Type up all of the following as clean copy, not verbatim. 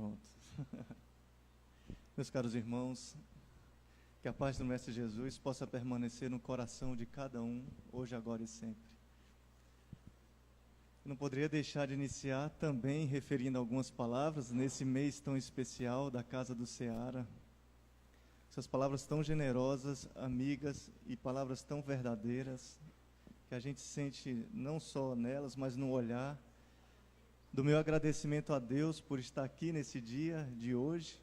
Pronto. Meus caros irmãos, que a paz do Mestre Jesus possa permanecer no coração de cada um, hoje, agora e sempre. Não poderia deixar de iniciar também referindo algumas palavras nesse mês tão especial da Casa do Ceará. Essas palavras tão generosas, amigas e palavras tão verdadeiras, que a gente sente não só nelas, mas no olhar. Do meu agradecimento a Deus por estar aqui nesse dia de hoje.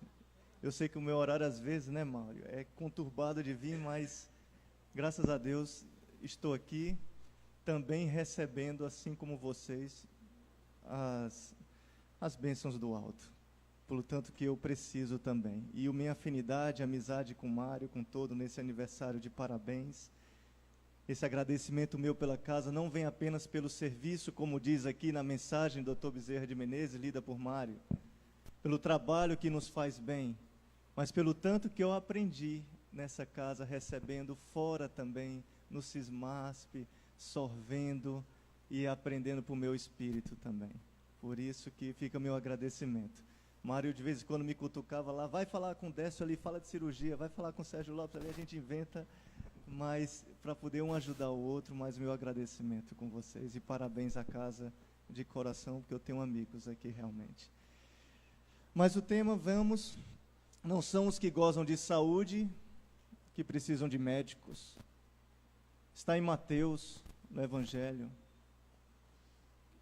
Eu sei que o meu horário às vezes, né, Mário, é conturbado de vir, mas graças a Deus estou aqui também recebendo, assim como vocês, as bênçãos do alto. Portanto que eu preciso também. E a minha afinidade, amizade com o Mário, com todo nesse aniversário de parabéns. Esse agradecimento meu pela casa não vem apenas pelo serviço, como diz aqui na mensagem do Dr. Bezerra de Menezes, lida por Mário, pelo trabalho que nos faz bem, mas pelo tanto que eu aprendi nessa casa, recebendo fora também, no Cismasp, sorvendo e aprendendo para o meu espírito também. Por isso que fica meu agradecimento. Mário de vez em quando me cutucava lá, vai falar com o Décio ali, fala de cirurgia, vai falar com o Sérgio Lopes ali, a gente inventa, mas para poder um ajudar o outro, mais meu agradecimento com vocês e parabéns à casa de coração, porque eu tenho amigos aqui realmente. Mas o tema, não são os que gozam de saúde, que precisam de médicos. Está em Mateus, no Evangelho.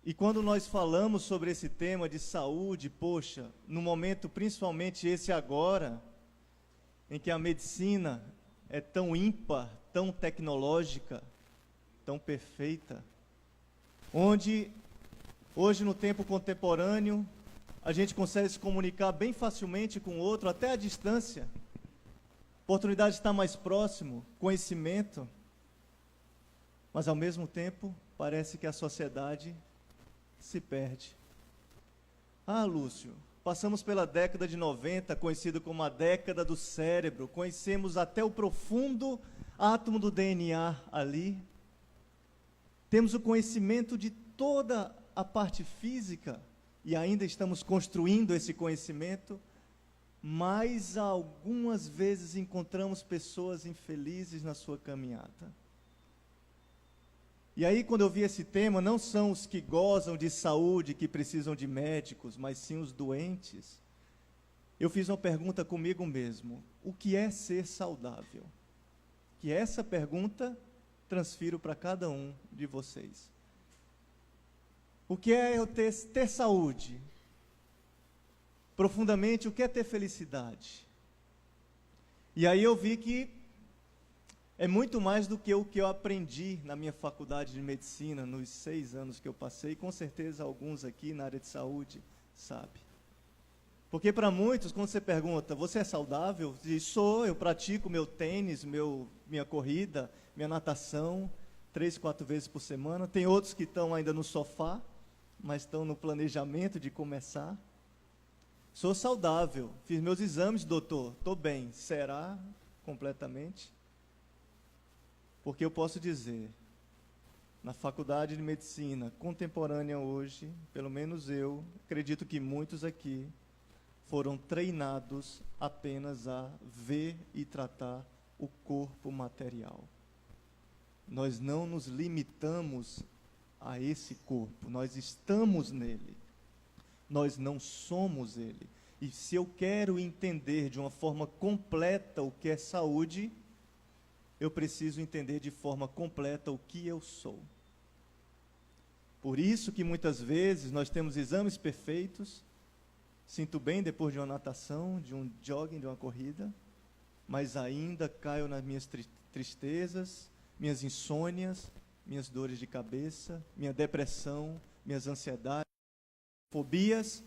E quando nós falamos sobre esse tema de saúde, poxa, no momento principalmente esse agora, em que a medicina é tão ímpar, tão tecnológica, tão perfeita, onde hoje no tempo contemporâneo a gente consegue se comunicar bem facilmente com o outro, até à distância, oportunidade de estar mais próximo, conhecimento, mas ao mesmo tempo parece que a sociedade se perde. Ah, Lúcio, passamos pela década de 90, conhecida como a década do cérebro, conhecemos até o profundo átomo do DNA ali, temos o conhecimento de toda a parte física, e ainda estamos construindo esse conhecimento, mas algumas vezes encontramos pessoas infelizes na sua caminhada. E aí, quando eu vi esse tema, não são os que gozam de saúde, que precisam de médicos, mas sim os doentes. Eu fiz uma pergunta comigo mesmo: o que é ser saudável? Que essa pergunta transfiro para cada um de vocês. O que é eu ter saúde? Profundamente, o que é ter felicidade? E aí eu vi que é muito mais do que o que eu aprendi na minha faculdade de medicina, nos 6 anos que eu passei, com certeza alguns aqui na área de saúde, sabe. Porque para muitos, quando você pergunta, você é saudável? Diz, sou, eu pratico meu tênis, minha corrida, minha natação, 3, 4 vezes por semana. Tem outros que estão ainda no sofá, mas estão no planejamento de começar. Sou saudável, fiz meus exames, doutor, estou bem. Será completamente? Porque eu posso dizer, na faculdade de medicina contemporânea hoje, pelo menos eu, acredito que muitos aqui foram treinados apenas a ver e tratar o corpo material. Nós não nos limitamos a esse corpo, nós estamos nele, nós não somos ele. E se eu quero entender de uma forma completa o que é saúde, eu preciso entender de forma completa o que eu sou. Por isso que muitas vezes nós temos exames perfeitos, sinto bem depois de uma natação, de um jogging, de uma corrida, mas ainda caio nas minhas tristezas, minhas insônias, minhas dores de cabeça, minha depressão, minhas ansiedades, fobias,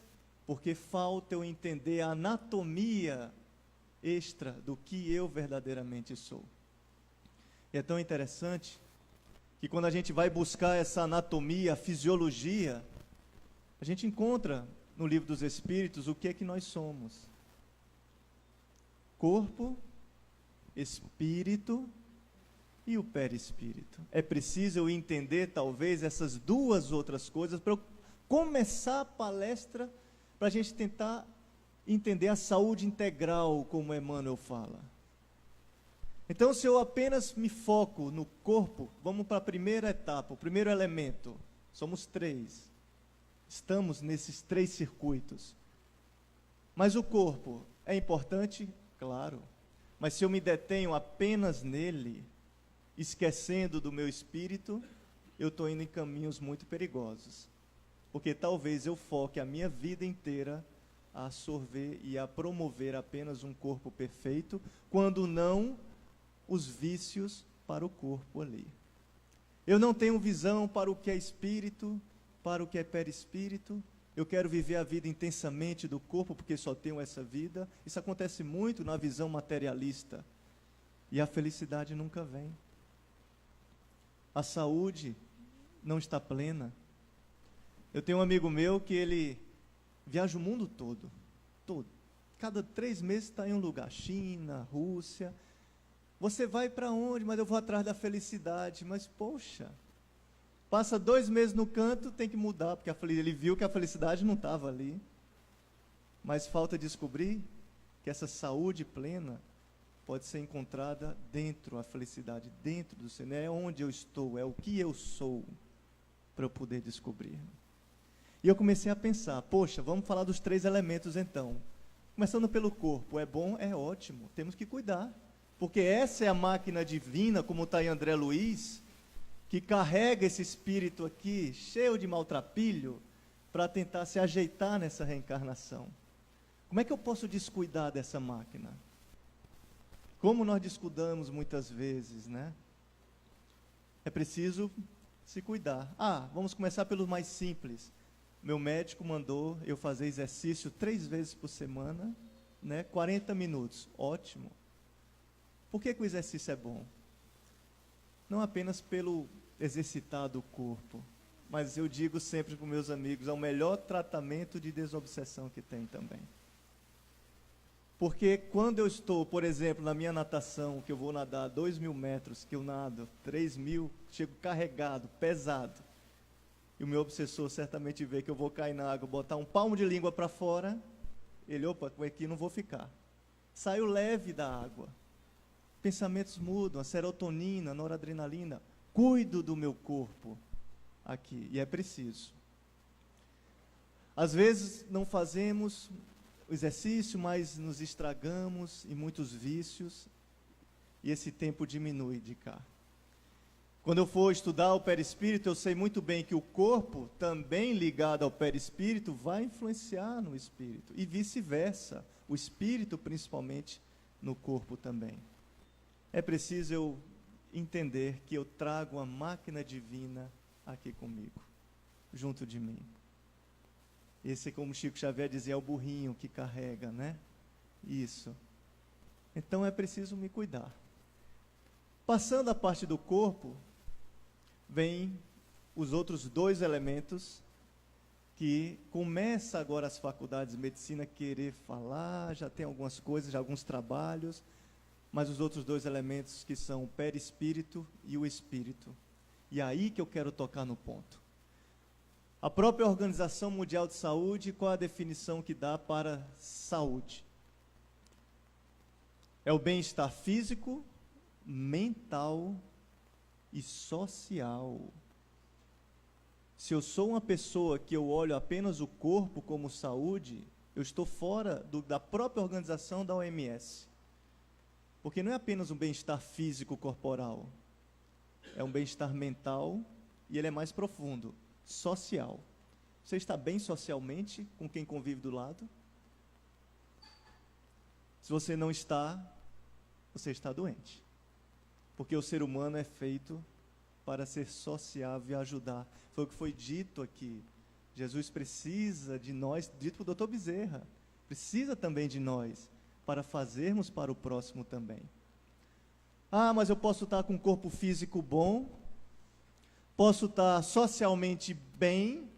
porque falta eu entender a anatomia extra do que eu verdadeiramente sou. E é tão interessante que quando a gente vai buscar essa anatomia, a fisiologia, a gente encontra no Livro dos Espíritos o que é que nós somos. Corpo, espírito e o perispírito. É preciso eu entender talvez essas duas outras coisas para eu começar a palestra, para a gente tentar entender a saúde integral, como Emmanuel fala. Então, se eu apenas me foco no corpo, vamos para a primeira etapa, o primeiro elemento. Somos 3. Estamos nesses 3 circuitos. Mas o corpo é importante? Claro. Mas se eu me detenho apenas nele, esquecendo do meu espírito, eu estou indo em caminhos muito perigosos. Porque talvez eu foque a minha vida inteira a absorver e a promover apenas um corpo perfeito, quando não os vícios para o corpo ali. Eu não tenho visão para o que é espírito, para o que é perispírito. Eu quero viver a vida intensamente do corpo, porque só tenho essa vida. Isso acontece muito na visão materialista. E a felicidade nunca vem. A saúde não está plena. Eu tenho um amigo meu que ele viaja o mundo todo. Cada 3 meses está em um lugar. China, Rússia. Você vai para onde? Mas eu vou atrás da felicidade. Mas, poxa, passa 2 meses no canto, tem que mudar, porque ele viu que a felicidade não estava ali. Mas falta descobrir que essa saúde plena pode ser encontrada dentro, a felicidade dentro do ser. Não é onde eu estou, é o que eu sou, para eu poder descobrir. E eu comecei a pensar, poxa, vamos falar dos 3 elementos então. Começando pelo corpo, é bom, é ótimo, temos que cuidar. Porque essa é a máquina divina, como está em André Luiz, que carrega esse espírito aqui, cheio de maltrapilho, para tentar se ajeitar nessa reencarnação. Como é que eu posso descuidar dessa máquina? Como nós descuidamos muitas vezes, né? É preciso se cuidar. Vamos começar pelo mais simples. Meu médico mandou eu fazer exercício 3 vezes por semana, né? 40 minutos. Ótimo. Por que o exercício é bom? Não apenas pelo exercitar do corpo, mas eu digo sempre para os meus amigos, é o melhor tratamento de desobsessão que tem também. Porque quando eu estou, por exemplo, na minha natação, que eu vou nadar 2.000 metros, que eu nado 3.000, chego carregado, pesado, e o meu obsessor certamente vê que eu vou cair na água, botar um palmo de língua para fora, ele, aqui não vou ficar. Saio leve da água. Pensamentos mudam, a serotonina, a noradrenalina. Cuido do meu corpo aqui, e é preciso. Às vezes não fazemos o exercício, mas nos estragamos em muitos vícios, e esse tempo diminui de cá. Quando eu for estudar o perispírito, eu sei muito bem que o corpo, também ligado ao perispírito, vai influenciar no espírito, e vice-versa, o espírito principalmente no corpo também. É preciso eu entender que eu trago a máquina divina aqui comigo, junto de mim. Esse, como Chico Xavier dizia, é o burrinho que carrega, né? Isso. Então é preciso me cuidar. Passando a parte do corpo, vem os outros 2 elementos que começa agora as faculdades de medicina a querer falar, já tem algumas coisas, já alguns trabalhos, mas os outros 2 elementos que são o perispírito e o espírito. E é aí que eu quero tocar no ponto. A própria Organização Mundial de Saúde, qual a definição que dá para saúde? É o bem-estar físico, mental e social. Se eu sou uma pessoa que eu olho apenas o corpo como saúde, eu estou fora da própria organização da OMS. Porque não é apenas um bem-estar físico corporal, é um bem-estar mental e ele é mais profundo, social. Você está bem socialmente com quem convive do lado? Se você não está, você está doente. Porque o ser humano é feito para ser sociável e ajudar. Foi o que foi dito aqui. Jesus precisa de nós, dito para o Dr. Bezerra, precisa também de nós, para fazermos para o próximo também. Mas eu posso estar com um corpo físico bom, posso estar socialmente bem,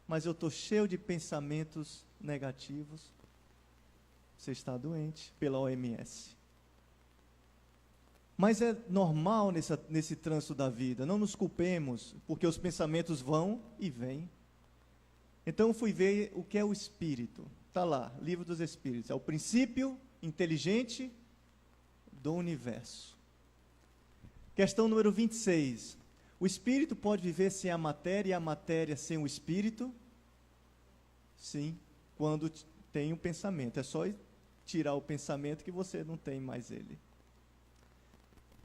mas eu estou cheio de pensamentos negativos. Você está doente pela OMS. Mas é normal nesse trânsito da vida, não nos culpemos, porque os pensamentos vão e vêm. Então eu fui ver o que é o espírito. Está lá, Livro dos Espíritos. É o princípio inteligente do universo. Questão número 26. O espírito pode viver sem a matéria e a matéria sem o espírito? Sim, quando tem um pensamento. É só tirar o pensamento que você não tem mais ele.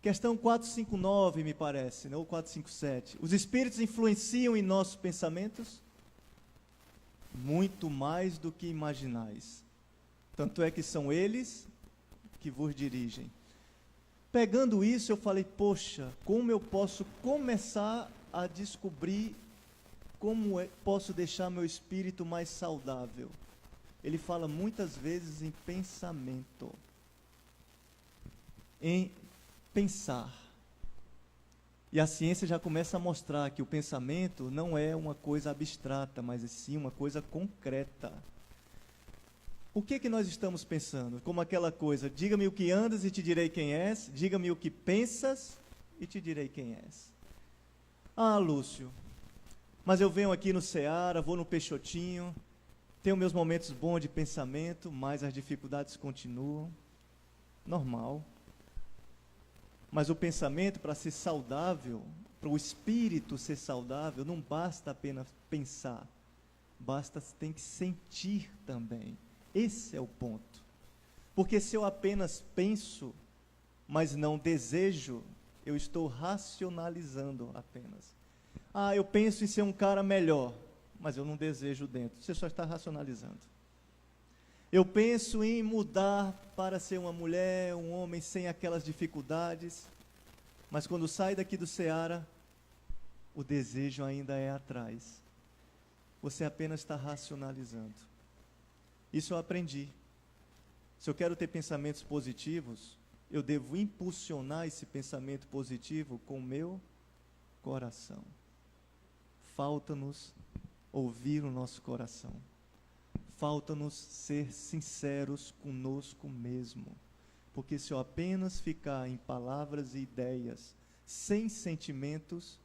Questão 459, me parece, ou 457. Os espíritos influenciam em nossos pensamentos? Muito mais do que imaginais. Tanto é que são eles que vos dirigem. Pegando isso, eu falei, poxa, como eu posso começar a descobrir como posso deixar meu espírito mais saudável? Ele fala muitas vezes em pensamento. Em pensar. E a ciência já começa a mostrar que o pensamento não é uma coisa abstrata, mas sim uma coisa concreta. O que nós estamos pensando? Como aquela coisa, diga-me o que andas e te direi quem és, diga-me o que pensas e te direi quem és. Ah, Lúcio, mas eu venho aqui no Ceará, vou no Peixotinho, tenho meus momentos bons de pensamento, mas as dificuldades continuam. Normal. Mas o pensamento, para ser saudável, para o espírito ser saudável, não basta apenas pensar, tem que sentir também. Esse é o ponto. Porque se eu apenas penso, mas não desejo, eu estou racionalizando apenas. Ah, eu penso em ser um cara melhor, mas eu não desejo dentro. Você só está racionalizando. Eu penso em mudar para ser uma mulher, um homem sem aquelas dificuldades, mas quando sai daqui do Ceará, o desejo ainda é atrás. Você apenas está racionalizando. Isso eu aprendi. Se eu quero ter pensamentos positivos, eu devo impulsionar esse pensamento positivo com o meu coração. Falta-nos ouvir o nosso coração. Falta-nos ser sinceros conosco mesmo. Porque se eu apenas ficar em palavras e ideias, sem sentimentos,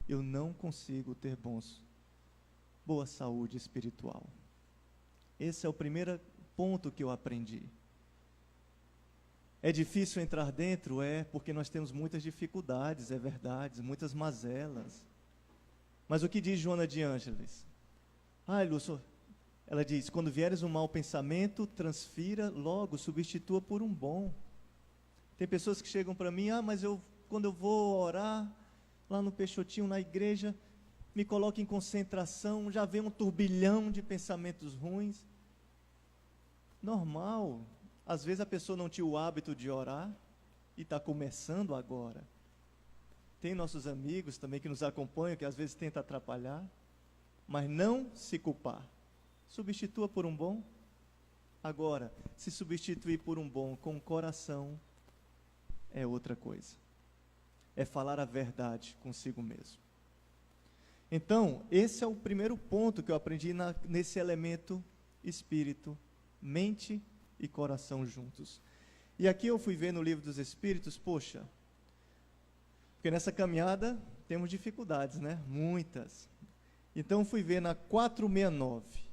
eu não consigo ter boa saúde espiritual. Esse é o primeiro ponto que eu aprendi. É difícil entrar dentro? É, porque nós temos muitas dificuldades, é verdade, muitas mazelas. Mas o que diz Joana de Ângeles? Ai, Lúcio, ela diz, quando vieres um mau pensamento, transfira logo, substitua por um bom. Tem pessoas que chegam para mim, mas quando eu vou orar, lá no Peixotinho, na igreja, me coloco em concentração, já vem um turbilhão de pensamentos ruins. Normal. Às vezes a pessoa não tinha o hábito de orar e está começando agora. Tem nossos amigos também que nos acompanham, que às vezes tentam atrapalhar, mas não se culpar. Substitua por um bom. Agora, se substituir por um bom com o coração, é outra coisa. É falar a verdade consigo mesmo. Então, esse é o primeiro ponto que eu aprendi nesse elemento espírito, mente e coração juntos. E aqui eu fui ver no Livro dos Espíritos, poxa, porque nessa caminhada temos dificuldades, né? Muitas. Então fui ver na 469.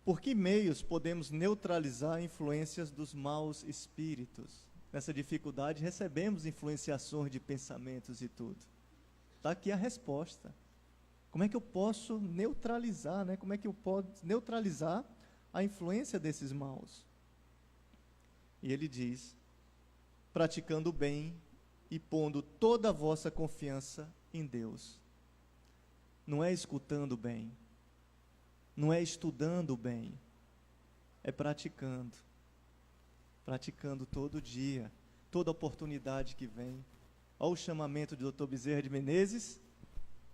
Por que meios podemos neutralizar influências dos maus espíritos? Nessa dificuldade recebemos influenciações de pensamentos e tudo. Está aqui a resposta. Como é que eu posso neutralizar, né? Como é que eu posso neutralizar a influência desses maus? E ele diz, praticando o bem e pondo toda a vossa confiança em Deus. Não é escutando bem, não é estudando bem, é praticando todo dia, toda oportunidade que vem. Olha o chamamento do Dr. Bezerra de Menezes,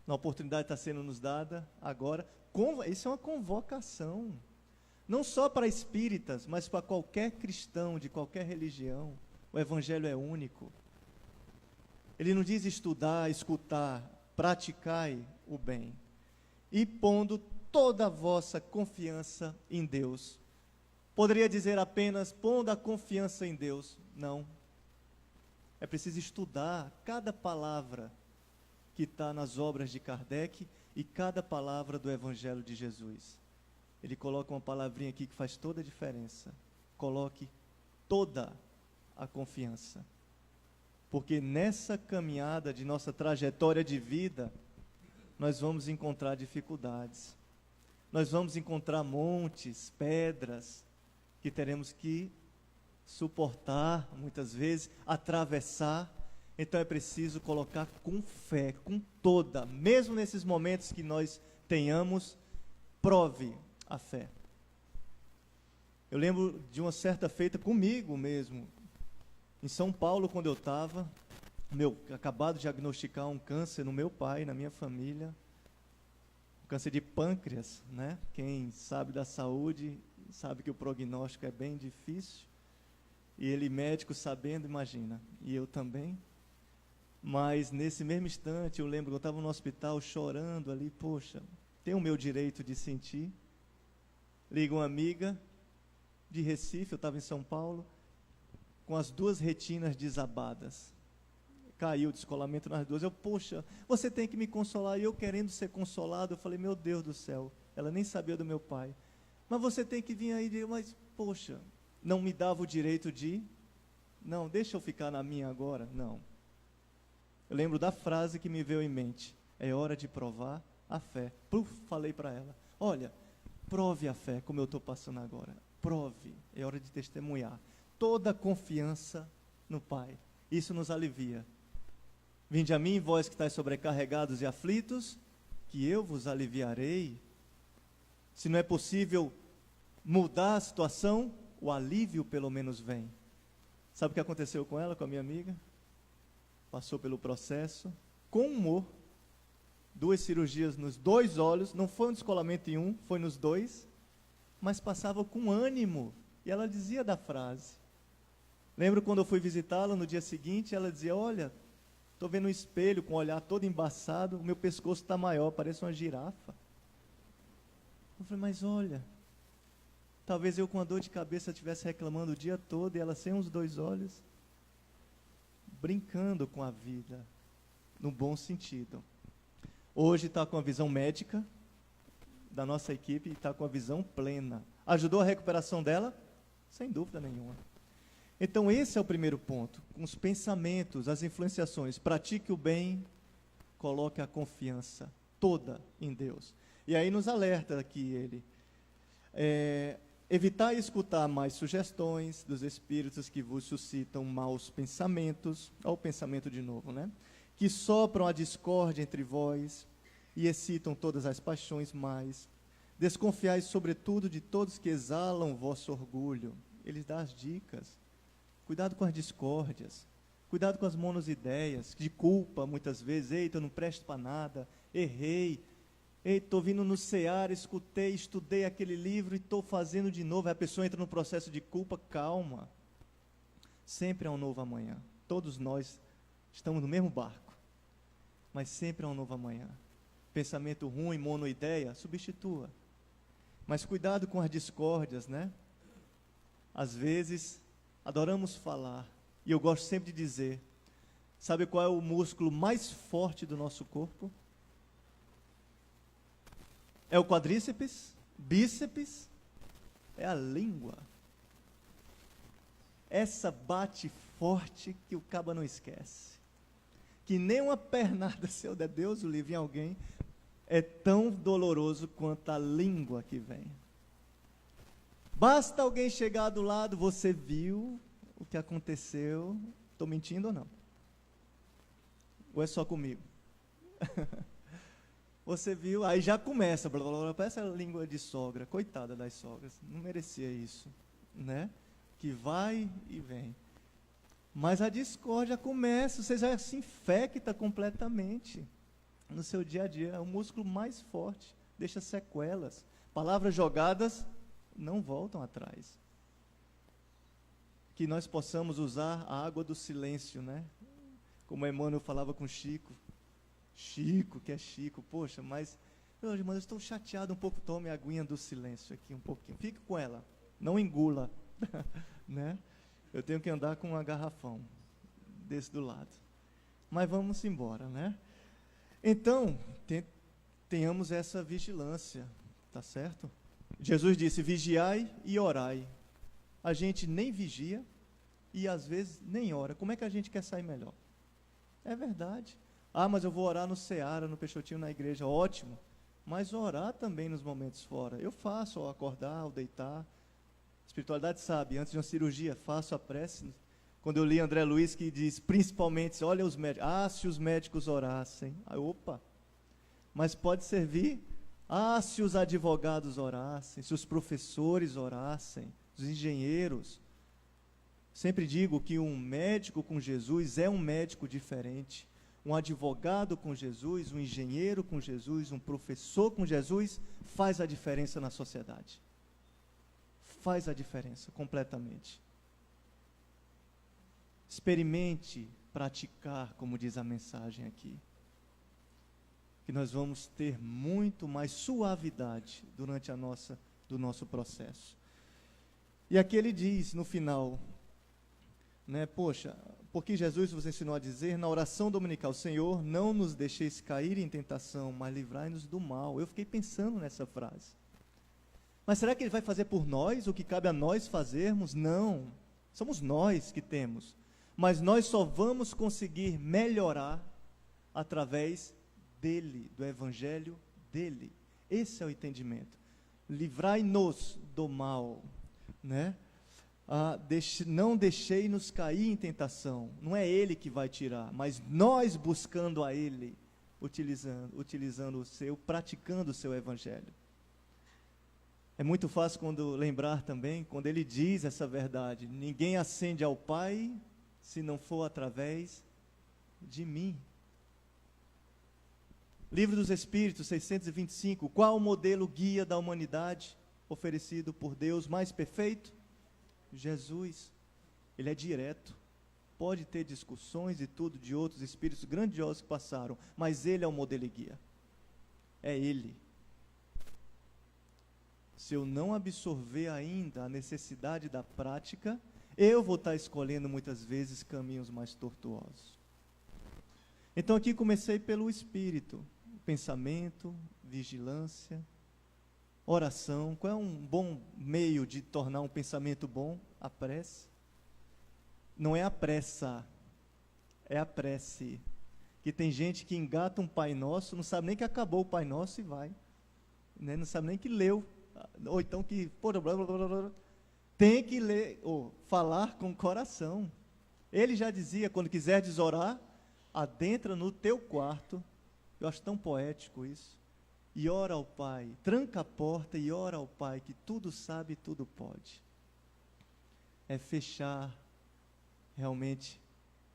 a oportunidade está sendo nos dada agora. Isso é uma convocação, não só para espíritas, mas para qualquer cristão, de qualquer religião. O Evangelho é único. Ele não diz estudar, escutar, praticai o bem. E pondo toda a vossa confiança em Deus. Poderia dizer apenas, pondo a confiança em Deus. Não. É preciso estudar cada palavra que está nas obras de Kardec e cada palavra do Evangelho de Jesus. ele coloca uma palavrinha aqui que faz toda a diferença. Coloque toda a confiança. Porque nessa caminhada de nossa trajetória de vida, nós vamos encontrar dificuldades. Nós vamos encontrar montes, pedras, que teremos que suportar, muitas vezes, atravessar. Então é preciso colocar com fé, com toda, mesmo nesses momentos que nós tenhamos, prove a fé. Eu lembro de uma certa feita comigo mesmo, em São Paulo, quando eu estava, acabado de diagnosticar um câncer no meu pai, na minha família, câncer de pâncreas, né? Quem sabe da saúde, sabe que o prognóstico é bem difícil, e ele médico sabendo, imagina, e eu também. Mas nesse mesmo instante, eu lembro que eu estava no hospital chorando ali, poxa, tenho o meu direito de sentir. Liga uma amiga de Recife, eu estava em São Paulo, com as duas retinas desabadas. Caiu o descolamento nas duas. Eu, poxa, você tem que me consolar. E eu querendo ser consolado, eu falei, meu Deus do céu, ela nem sabia do meu pai. Mas você tem que vir aí, mas, poxa, não me dava o direito de, não, deixa eu ficar na minha agora, não. Eu lembro da frase que me veio em mente, é hora de provar a fé. Falei para ela, olha, prove a fé como eu estou passando agora, prove, é hora de testemunhar. Toda a confiança no Pai, isso nos alivia. Vinde a mim, vós que estáis sobrecarregados e aflitos, que eu vos aliviarei. Se não é possível mudar a situação, o alívio pelo menos vem. Sabe o que aconteceu com ela, com a minha amiga? Passou pelo processo, com humor, 2 cirurgias nos 2 olhos, não foi um descolamento em um, foi nos 2, mas passava com ânimo, e ela dizia da frase. Lembro quando eu fui visitá-la no dia seguinte, ela dizia, olha, estou vendo um espelho com o olhar todo embaçado, o meu pescoço está maior, parece uma girafa. Eu falei, mas olha, talvez eu com a dor de cabeça estivesse reclamando o dia todo, e ela sem os 2 olhos, brincando com a vida, no bom sentido. Hoje está com a visão médica da nossa equipe, e está com a visão plena. Ajudou a recuperação dela? Sem dúvida nenhuma. Então esse é o primeiro ponto, com os pensamentos, as influenciações. Pratique o bem, coloque a confiança toda em Deus. E aí nos alerta aqui ele, evitar escutar mais sugestões dos espíritos que vos suscitam maus pensamentos, ao pensamento de novo, né? Que sopram a discórdia entre vós e excitam todas as paixões mais. Desconfiais sobretudo de todos que exalam vosso orgulho. Ele dá as dicas. Cuidado com as discórdias, cuidado com as monoideias, de culpa muitas vezes, eita, eu não presto para nada, errei, estou vindo no Seara, escutei, estudei aquele livro e estou fazendo de novo. A pessoa entra no processo de culpa, calma. Sempre há um novo amanhã. Todos nós estamos no mesmo barco, mas sempre há um novo amanhã. Pensamento ruim, monoideia, substitua. Mas cuidado com as discórdias, né? Às vezes, adoramos falar, e eu gosto sempre de dizer, sabe qual é o músculo mais forte do nosso corpo? É o quadríceps, bíceps, é a língua. Essa bate forte que o caba não esquece. Que nem uma pernada, seu Deus o livre em alguém, é tão doloroso quanto a língua que vem. Basta alguém chegar do lado, você viu o que aconteceu, estou mentindo ou não? Ou é só comigo? Você viu, aí já começa, blá, blá, blá, parece a língua de sogra, coitada das sogras, não merecia isso, né? Que vai e vem. Mas a discórdia começa, você já se infecta completamente no seu dia a dia, é o músculo mais forte, deixa sequelas. Palavras jogadas não voltam atrás. Que nós possamos usar a água do silêncio, né? Como Emmanuel falava com Chico, que é Chico, poxa, mas, meus irmãos, eu estou chateado um pouco, tome a aguinha do silêncio aqui um pouquinho, fique com ela, não engula, né? Eu tenho que andar com um garrafão desse do lado, mas vamos embora, né? Então, tenhamos essa vigilância, tá certo? Jesus disse: vigiai e orai. A gente nem vigia e às vezes nem ora. Como é que a gente quer sair melhor? É verdade. Ah, mas eu vou orar no Seara, no Peixotinho, na igreja. Ótimo. Mas orar também nos momentos fora. Eu faço ao acordar, ao deitar. A espiritualidade sabe, antes de uma cirurgia, faço a prece. Quando eu li André Luiz, que diz, principalmente, olha os médicos. Ah, se os médicos orassem. Ah, opa. Mas pode servir. Ah, se os advogados orassem, se os professores orassem, os engenheiros. Sempre digo que um médico com Jesus é um médico diferente. Um advogado com Jesus, um engenheiro com Jesus, um professor com Jesus, faz a diferença na sociedade. Faz a diferença completamente. Experimente praticar, como diz a mensagem aqui. Que nós vamos ter muito mais suavidade durante do nosso processo. E aqui ele diz no final, né, poxa, porque Jesus vos ensinou a dizer na oração dominical: Senhor, não nos deixeis cair em tentação, mas livrai-nos do mal. Eu fiquei pensando nessa frase. Mas será que ele vai fazer por nós o que cabe a nós fazermos? Não, somos nós que temos. Mas nós só vamos conseguir melhorar através dele, do evangelho dele. Esse é o entendimento. Livrai-nos do mal, né? Não deixei-nos cair em tentação. Não é ele que vai tirar, mas nós buscando a ele, utilizando o seu, praticando o seu evangelho. É muito fácil lembrar também, quando ele diz essa verdade: ninguém ascende ao Pai se não for através de mim. Livro dos Espíritos, 625. Qual o modelo guia da humanidade oferecido por Deus mais perfeito? Jesus. Ele é direto. Pode ter discussões e tudo de outros espíritos grandiosos que passaram, mas ele é o modelo e guia. É ele. Se eu não absorver ainda a necessidade da prática, eu vou estar escolhendo muitas vezes caminhos mais tortuosos. Então aqui comecei pelo espírito. Pensamento, vigilância, oração. Qual é um bom meio de tornar um pensamento bom? A prece. Não é a pressa, é a prece. Que tem gente que engata um Pai Nosso, não sabe nem que acabou o Pai Nosso e vai, né? Não sabe nem que leu, ou então que tem que ler, ou falar com o coração. Ele já dizia: quando quiserdes orar, adentra no teu quarto. Eu acho tão poético isso. E ora ao Pai, tranca a porta e ora ao Pai, que tudo sabe e tudo pode. É fechar realmente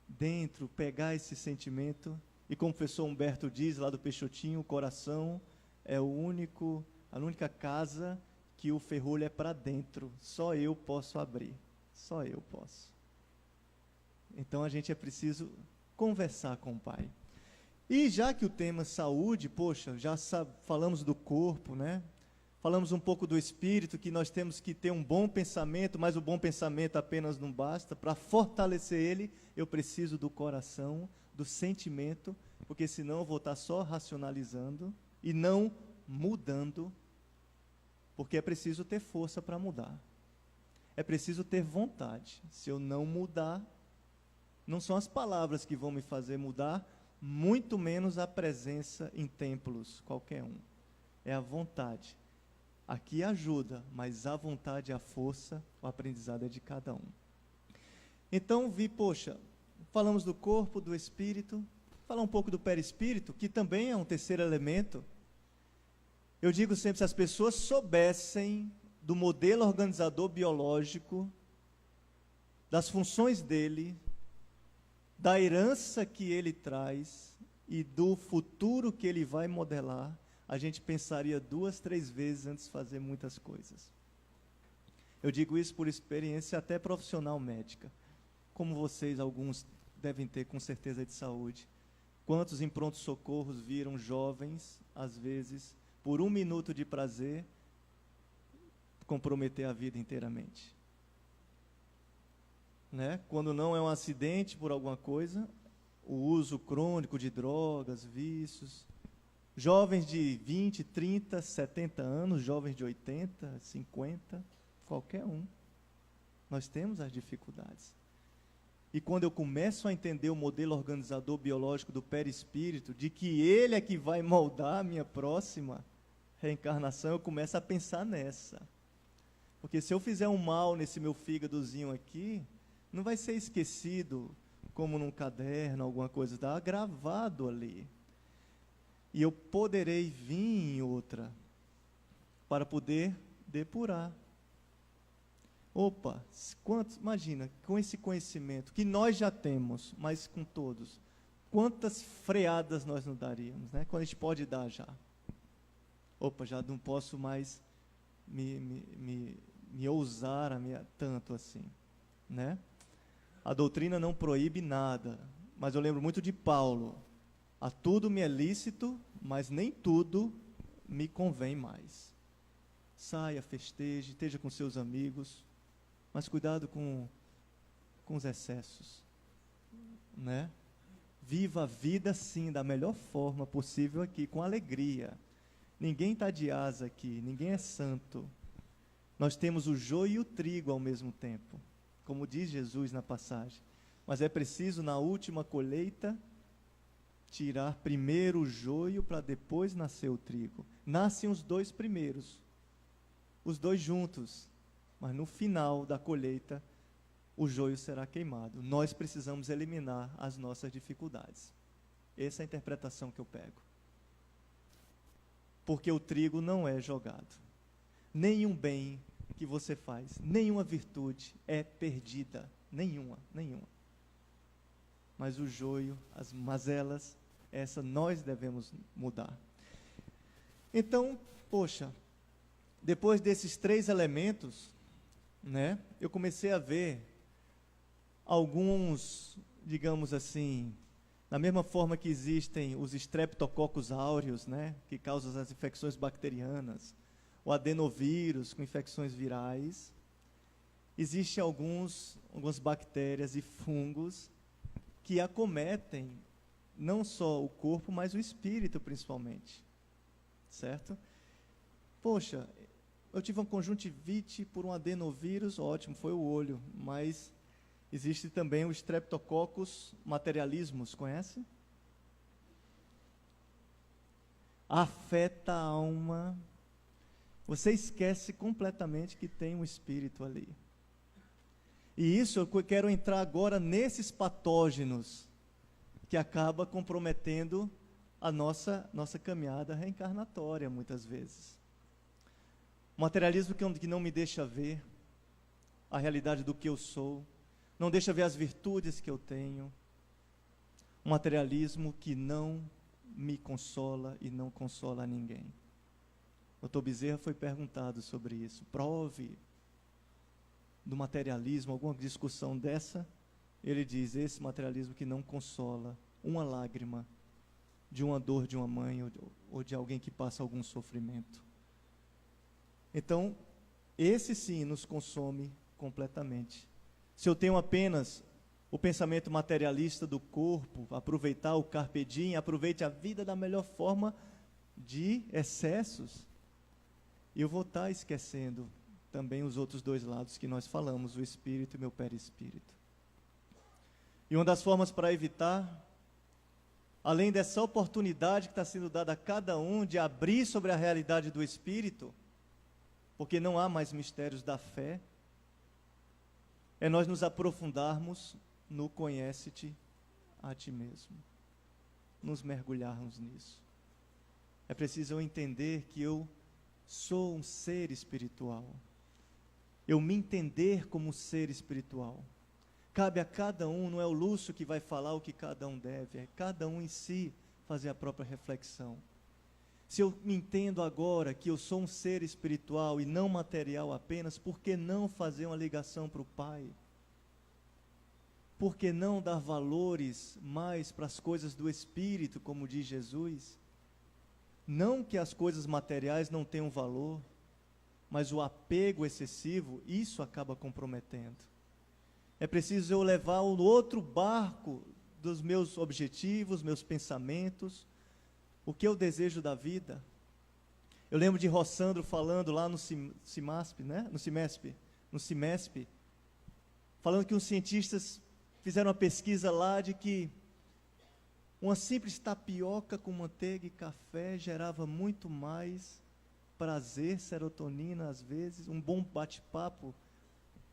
dentro, pegar esse sentimento, e como o professor Humberto diz lá do Peixotinho, o coração é a única casa que o ferrolho é para dentro. Só eu posso abrir, só eu posso. Então a gente é preciso conversar com o Pai. E já que o tema saúde, poxa, falamos do corpo, né? Falamos um pouco do espírito, que nós temos que ter um bom pensamento, mas o bom pensamento apenas não basta. Para fortalecer ele, eu preciso do coração, do sentimento, porque senão eu vou estar só racionalizando e não mudando, porque é preciso ter força para mudar. É preciso ter vontade. Se eu não mudar, não são as palavras que vão me fazer mudar, muito menos a presença em templos, qualquer um. É a vontade. Aqui ajuda, mas a vontade, a força, o aprendizado é de cada um. Então poxa, falamos do corpo, do espírito, falar um pouco do perispírito, que também é um terceiro elemento. Eu digo sempre, se as pessoas soubessem do modelo organizador biológico, das funções dele, da herança que ele traz e do futuro que ele vai modelar, a gente pensaria 2, 3 vezes antes de fazer muitas coisas. Eu digo isso por experiência até profissional médica, como vocês, alguns, devem ter com certeza de saúde. Quantos em pronto-socorros viram jovens, às vezes, por 1 minuto de prazer, comprometer a vida inteiramente? Né? Quando não é um acidente por alguma coisa, o uso crônico de drogas, vícios, Jovens de 20, 30, 70 anos, jovens de 80, 50, qualquer um. Nós temos as dificuldades. E quando eu começo a entender o modelo organizador biológico do perispírito, de que ele é que vai moldar a minha próxima reencarnação, eu começo a pensar nessa. Porque se eu fizer um mal nesse meu fígadozinho aqui, não vai ser esquecido como num caderno, alguma coisa, está gravado ali. E eu poderei vir em outra para poder depurar. Opa, imagina, com esse conhecimento que nós já temos, mas com todos, quantas freadas nós não daríamos, né? Quando a gente pode dar já. Opa, já não posso mais me ousar tanto assim, né? A doutrina não proíbe nada, mas eu lembro muito de Paulo. A tudo me é lícito, mas nem tudo me convém mais. Saia, festeje, esteja com seus amigos, mas cuidado com os excessos, né? Viva a vida, sim, da melhor forma possível aqui, com alegria. Ninguém está de asa aqui, ninguém é santo. Nós temos o joio e o trigo ao mesmo tempo, como diz Jesus na passagem. Mas é preciso, na última colheita, tirar primeiro o joio para depois nascer o trigo. Nascem os dois primeiros, os dois juntos, mas no final da colheita, o joio será queimado. Nós precisamos eliminar as nossas dificuldades. Essa é a interpretação que eu pego. Porque o trigo não é jogado. Nenhum bem que você faz, nenhuma virtude é perdida. Nenhuma. Mas o joio, as mazelas, essa nós devemos mudar. Então, poxa, depois desses 3 elementos, né, eu comecei a ver alguns, digamos assim, da mesma forma que existem os Streptococcus aureus, né, que causam as infecções bacterianas, o adenovírus com infecções virais, existem algumas bactérias e fungos que acometem não só o corpo, mas o espírito principalmente, certo? Poxa, eu tive uma conjuntivite por um adenovírus, ótimo, foi o olho, mas existe também o Streptococcus materialismus, conhece? Afeta a alma, você esquece completamente que tem um espírito ali. E isso eu quero entrar agora nesses patógenos que acaba comprometendo a nossa caminhada reencarnatória, muitas vezes. O materialismo que não me deixa ver a realidade do que eu sou, não deixa ver as virtudes que eu tenho. Um materialismo que não me consola e não consola a ninguém. O Dr. Bezerra foi perguntado sobre isso. Prove do materialismo, alguma discussão dessa, ele diz, esse materialismo que não consola uma lágrima de uma dor de uma mãe ou de alguém que passa algum sofrimento. Então, esse sim nos consome completamente. Se eu tenho apenas o pensamento materialista do corpo, aproveitar o carpe diem, aproveite a vida da melhor forma de excessos, eu vou estar esquecendo também os outros 2 lados que nós falamos, o espírito e meu perispírito. E uma das formas para evitar, além dessa oportunidade que está sendo dada a cada um de abrir sobre a realidade do espírito, porque não há mais mistérios da fé, é nós nos aprofundarmos no conhece-te a ti mesmo, nos mergulharmos nisso. É preciso eu entender que eu sou um ser espiritual, eu me entender como ser espiritual. Cabe a cada um, não é o Lúcio que vai falar o que cada um deve, é cada um em si fazer a própria reflexão. Se eu me entendo agora que eu sou um ser espiritual e não material apenas, por que não fazer uma ligação para o Pai? Por que não dar valores mais para as coisas do Espírito, como diz Jesus? Não que as coisas materiais não tenham valor, mas o apego excessivo, isso acaba comprometendo. É preciso eu levar o outro barco dos meus objetivos, meus pensamentos, o que eu desejo da vida. Eu lembro de Rossandro falando lá no CIMASP, né? No CIMESP, falando que uns cientistas fizeram uma pesquisa lá de que uma simples tapioca com manteiga e café gerava muito mais prazer, serotonina, às vezes, um bom bate-papo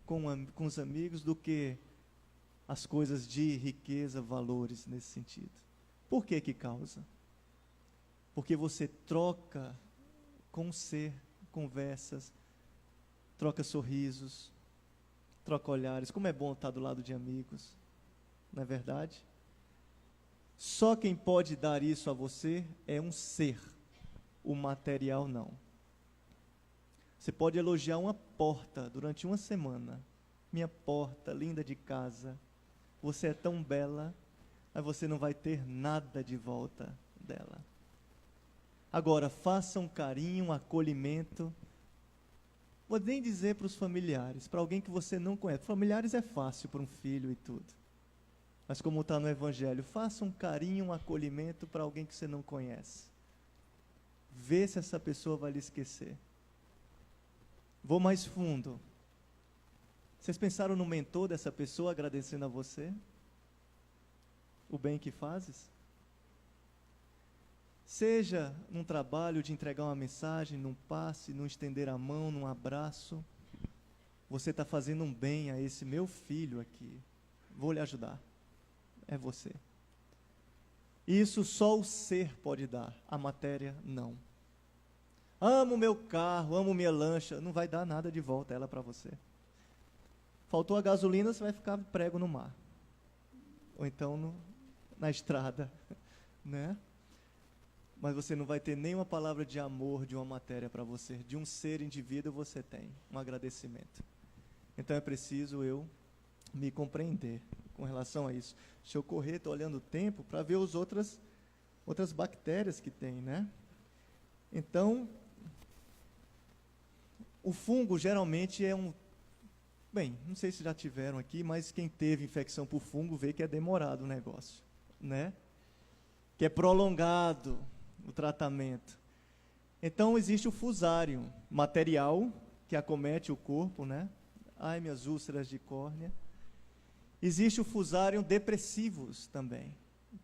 com os amigos, do que as coisas de riqueza, valores nesse sentido. Por que causa? Porque você troca com o ser, conversas, troca sorrisos, troca olhares. Como é bom estar do lado de amigos, não é verdade? Só quem pode dar isso a você é um ser, o material não. Você pode elogiar uma porta durante uma semana. Minha porta, linda de casa, você é tão bela, mas você não vai ter nada de volta dela. Agora, faça um carinho, um acolhimento. Vou nem dizer para os familiares, para alguém que você não conhece. Familiares é fácil para um filho e tudo. Mas como está no Evangelho, faça um carinho, um acolhimento para alguém que você não conhece. Vê se essa pessoa vai lhe esquecer. Vou mais fundo. Vocês pensaram no mentor dessa pessoa agradecendo a você? O bem que fazes? Seja num trabalho de entregar uma mensagem, num passe, num estender a mão, num abraço. Você está fazendo um bem a esse meu filho aqui. Vou lhe ajudar. É você. Isso só o ser pode dar, a matéria não. Amo meu carro, amo minha lancha, não vai dar nada de volta ela para você. Faltou a gasolina, você vai ficar prego no mar. Ou então na estrada, né? Mas você não vai ter nenhuma palavra de amor de uma matéria para você. De um ser indivíduo você tem um agradecimento. Então é preciso eu me compreender com relação a isso. Deixa eu correr, estou olhando o tempo para ver as outras bactérias que tem, né? Então, o fungo geralmente é bem, não sei se já tiveram aqui, mas quem teve infecção por fungo vê que é demorado o negócio, né? Que é prolongado o tratamento. Então, existe o fusário material que acomete o corpo, né? Ai, minhas úlceras de córnea. Existe o Fusarium depressivus também,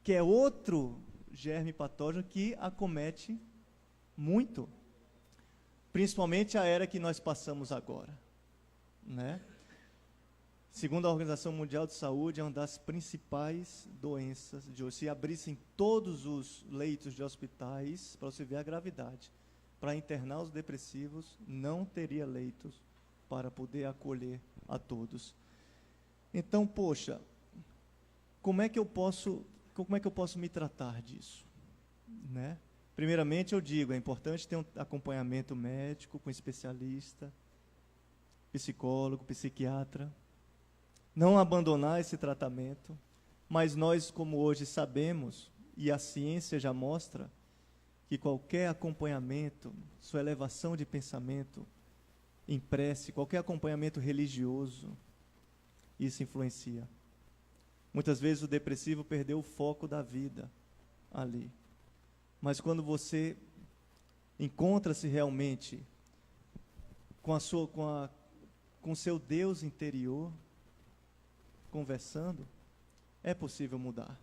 que é outro germe patógeno que acomete muito, principalmente a era que nós passamos agora, né? Segundo a Organização Mundial de Saúde, é uma das principais doenças de hoje. Se abrissem todos os leitos de hospitais, para você ver a gravidade, para internar os depressivos, não teria leitos para poder acolher a todos. Então, poxa, como é que eu posso me tratar disso, né? Primeiramente, eu digo, é importante ter um acompanhamento médico com especialista, psicólogo, psiquiatra. Não abandonar esse tratamento, mas nós, como hoje sabemos, e a ciência já mostra, que qualquer acompanhamento, sua elevação de pensamento em prece, qualquer acompanhamento religioso, isso influencia. Muitas vezes o depressivo perdeu o foco da vida ali. Mas quando você encontra-se realmente com o seu Deus interior, conversando, é possível mudar.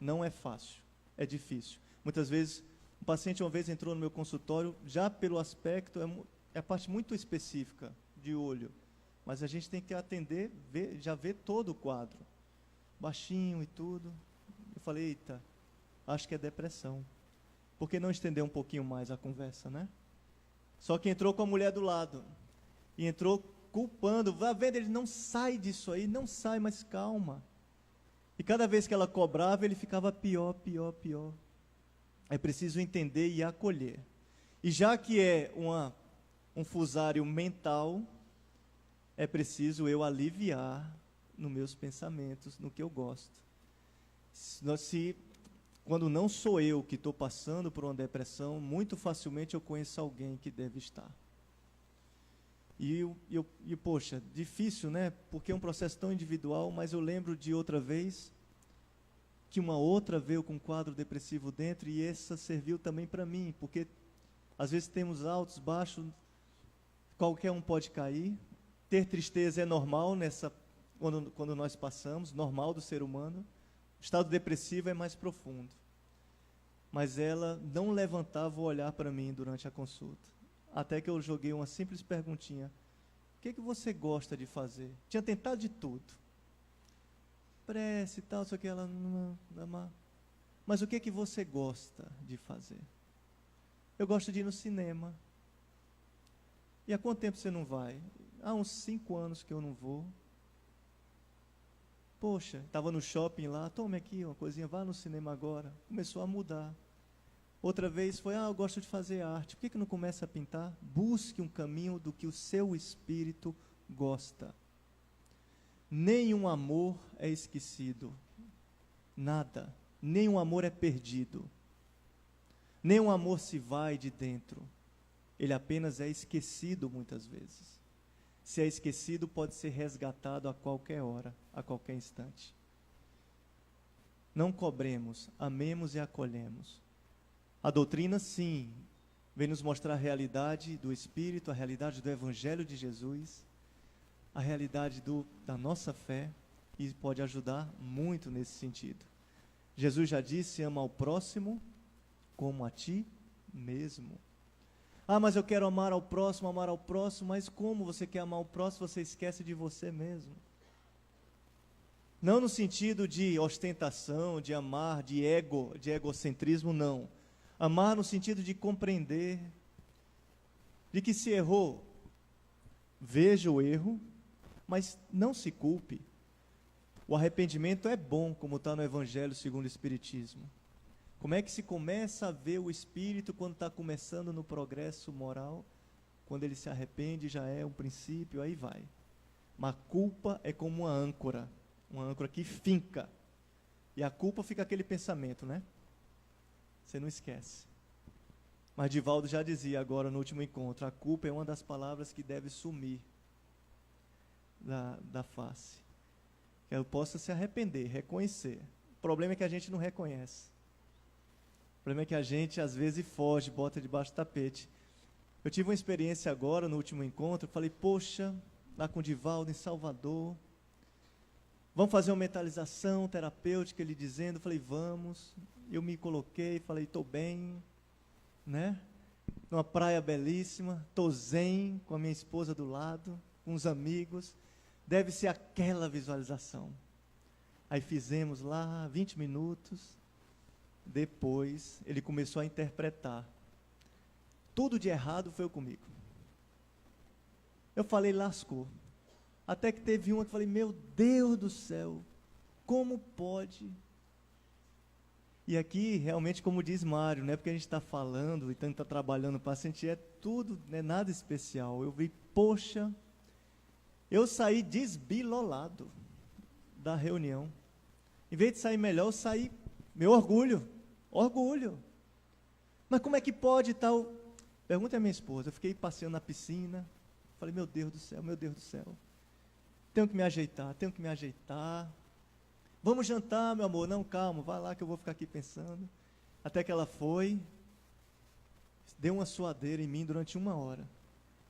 Não é fácil, é difícil. Muitas vezes, um paciente uma vez entrou no meu consultório, já pelo aspecto, é a parte muito específica de olho, mas a gente tem que atender, já ver todo o quadro, baixinho e tudo. Eu falei, eita, acho que é depressão. Por que não estender um pouquinho mais a conversa, né? Só que entrou com a mulher do lado, e entrou culpando, vai vendo, ele não sai disso aí, não sai, mas calma. E cada vez que ela cobrava, ele ficava pior, pior, pior. É preciso entender e acolher. E já que é um fusário mental, é preciso eu aliviar nos meus pensamentos, no que eu gosto. Quando não sou eu que estou passando por uma depressão, muito facilmente eu conheço alguém que deve estar. E poxa, difícil, né? Porque é um processo tão individual, mas eu lembro de outra vez, que uma outra veio com um quadro depressivo dentro, e essa serviu também para mim, porque às vezes temos altos, baixos, qualquer um pode cair. Ter tristeza é normal quando nós passamos, normal do ser humano. O estado depressivo é mais profundo. Mas ela não levantava o olhar para mim durante a consulta. Até que eu joguei uma simples perguntinha: o que você gosta de fazer? Tinha tentado de tudo. Prece e tal, só que ela não. Mas o que você gosta de fazer? Eu gosto de ir no cinema. E há quanto tempo você não vai? Há uns 5 anos que eu não vou. Poxa, estava no shopping lá, tome aqui uma coisinha, vá no cinema agora. Começou a mudar. Outra vez foi, eu gosto de fazer arte. Por que não começa a pintar? Busque um caminho do que o seu espírito gosta. Nenhum amor é esquecido. Nada. Nenhum amor é perdido. Nenhum amor se vai de dentro. Ele apenas é esquecido muitas vezes. Se é esquecido, pode ser resgatado a qualquer hora, a qualquer instante. Não cobremos, amemos e acolhemos. A doutrina, sim, vem nos mostrar a realidade do Espírito, a realidade do Evangelho de Jesus, a realidade da nossa fé, e pode ajudar muito nesse sentido. Jesus já disse: ama ao próximo como a ti mesmo. Mas eu quero amar ao próximo, mas como você quer amar o próximo, você esquece de você mesmo. Não no sentido de ostentação, de amar, de egocentrismo, não. Amar no sentido de compreender, de que se errou, veja o erro, mas não se culpe. O arrependimento é bom, como está no Evangelho segundo o Espiritismo. Como é que se começa a ver o espírito quando está começando no progresso moral? Quando ele se arrepende, já é um princípio, aí vai. Mas a culpa é como uma âncora que finca. E a culpa fica aquele pensamento, né? Você não esquece. Mas Divaldo já dizia agora no último encontro: a culpa é uma das palavras que deve sumir da face. Que eu possa se arrepender, reconhecer. O problema é que a gente não reconhece. O problema é que a gente às vezes foge, bota debaixo do tapete. Eu tive uma experiência agora no último encontro, falei, poxa, lá com o Divaldo em Salvador, vamos fazer uma mentalização terapêutica, ele dizendo, falei, vamos. Eu me coloquei, falei, estou bem, né? Numa praia belíssima, estou zen, com a minha esposa do lado, com os amigos, deve ser aquela visualização. Aí fizemos lá 20 minutos, depois ele começou a interpretar. Tudo de errado foi comigo. Eu falei, lascou. Até que teve uma que eu falei, meu Deus do céu, como pode? E aqui, realmente, como diz Mário, não é porque a gente está falando e está trabalhando para sentir, é tudo, não é nada especial. Eu vi, poxa, eu saí desbilolado da reunião. Em vez de sair melhor, eu saí, meu orgulho. Mas como é que pode tal? Pergunta à minha esposa, eu fiquei passeando na piscina, falei, meu Deus do céu, tenho que me ajeitar, vamos jantar, meu amor, não, calma, vai lá que eu vou ficar aqui pensando, até que ela foi, deu uma suadeira em mim durante 1 hora,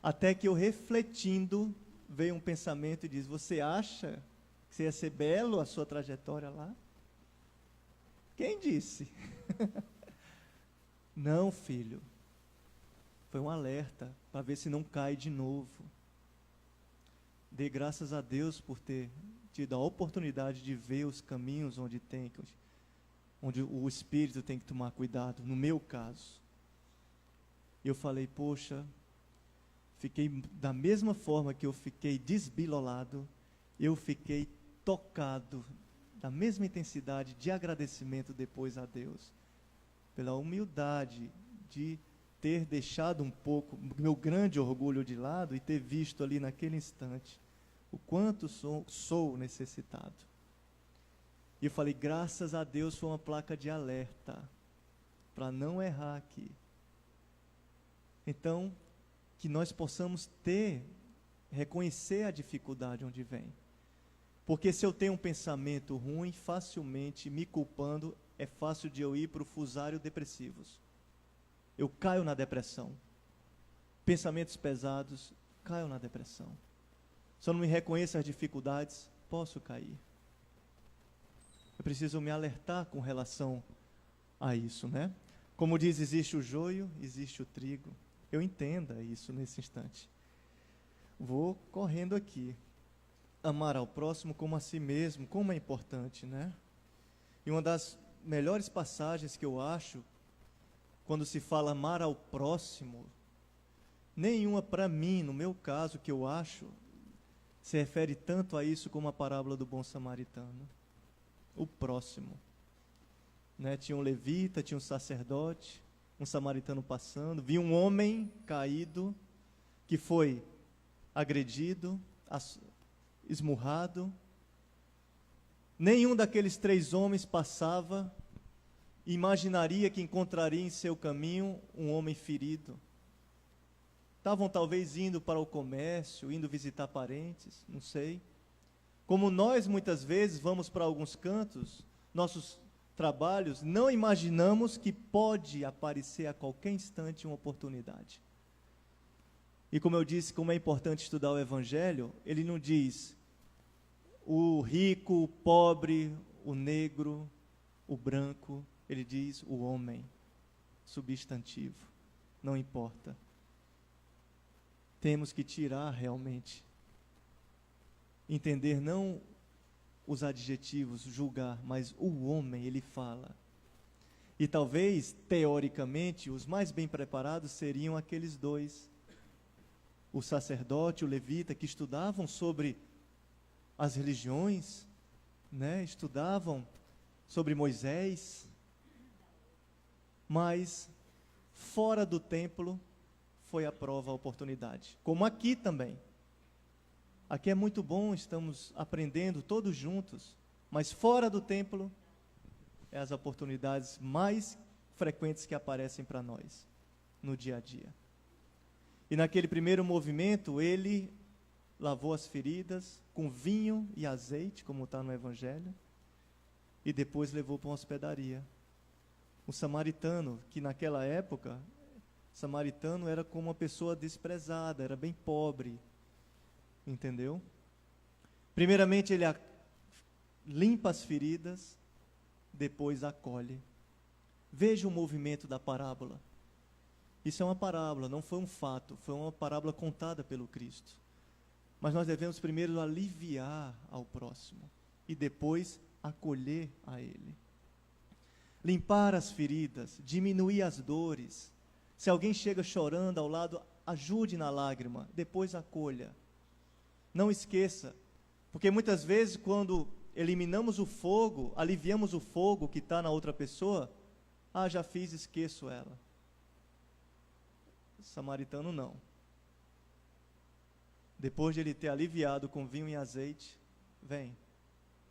até que eu refletindo, veio um pensamento e diz, você acha que você ia ser belo a sua trajetória lá? Quem disse? Não, filho. Foi um alerta para ver se não cai de novo. Dê graças a Deus por ter tido a oportunidade de ver os caminhos onde o espírito tem que tomar cuidado, no meu caso. Eu falei, poxa, fiquei da mesma forma que eu fiquei desbilolado, eu fiquei tocado, da mesma intensidade de agradecimento depois a Deus, pela humildade de ter deixado um pouco meu grande orgulho de lado e ter visto ali naquele instante o quanto sou necessitado. E eu falei, graças a Deus foi uma placa de alerta, para não errar aqui. Então, que nós possamos reconhecer a dificuldade onde vem. Porque se eu tenho um pensamento ruim, facilmente me culpando, é fácil de eu ir para o fusário depressivos. Eu caio na depressão. Pensamentos pesados, caio na depressão. Se eu não me reconheço as dificuldades, posso cair. Eu preciso me alertar com relação a isso, né? Como diz, existe o joio, existe o trigo. Eu entenda isso nesse instante. Vou correndo aqui. Amar ao próximo como a si mesmo, como é importante, né? E uma das melhores passagens que eu acho, quando se fala amar ao próximo, nenhuma para mim, no meu caso, que eu acho, se refere tanto a isso como a parábola do bom samaritano. O próximo. Né? Tinha um levita, tinha um sacerdote, um samaritano passando, viu um homem caído, que foi agredido, esmurrado. Nenhum daqueles 3 homens passava e imaginaria que encontraria em seu caminho um homem ferido. Estavam talvez indo para o comércio, indo visitar parentes, não sei. Como nós muitas vezes vamos para alguns cantos, nossos trabalhos, não imaginamos que pode aparecer a qualquer instante uma oportunidade. E como eu disse, como é importante estudar o Evangelho, ele não diz o rico, o pobre, o negro, o branco, ele diz o homem, substantivo, não importa. Temos que tirar realmente, entender não os adjetivos, julgar, mas o homem, ele fala. E talvez, teoricamente, os mais bem preparados seriam aqueles 2, o sacerdote, o levita, que estudavam sobre as religiões, né? Estudavam sobre Moisés, mas fora do templo foi a prova, a oportunidade. Como aqui também. Aqui é muito bom, estamos aprendendo todos juntos, mas fora do templo é as oportunidades mais frequentes que aparecem para nós no dia a dia. E naquele primeiro movimento, ele lavou as feridas com vinho e azeite, como está no Evangelho, e depois levou para uma hospedaria. O samaritano, que naquela época, samaritano era como uma pessoa desprezada, era bem pobre, entendeu? Primeiramente ele limpa as feridas, depois acolhe. Veja o movimento da parábola. Isso é uma parábola, não foi um fato, foi uma parábola contada pelo Cristo. Mas nós devemos primeiro aliviar ao próximo e depois acolher a ele. Limpar as feridas, diminuir as dores. Se alguém chega chorando ao lado, ajude na lágrima, depois acolha. Não esqueça, porque muitas vezes quando eliminamos o fogo, aliviamos o fogo que está na outra pessoa, já fiz, esqueço ela. Samaritano não. Depois de ele ter aliviado com vinho e azeite, vem,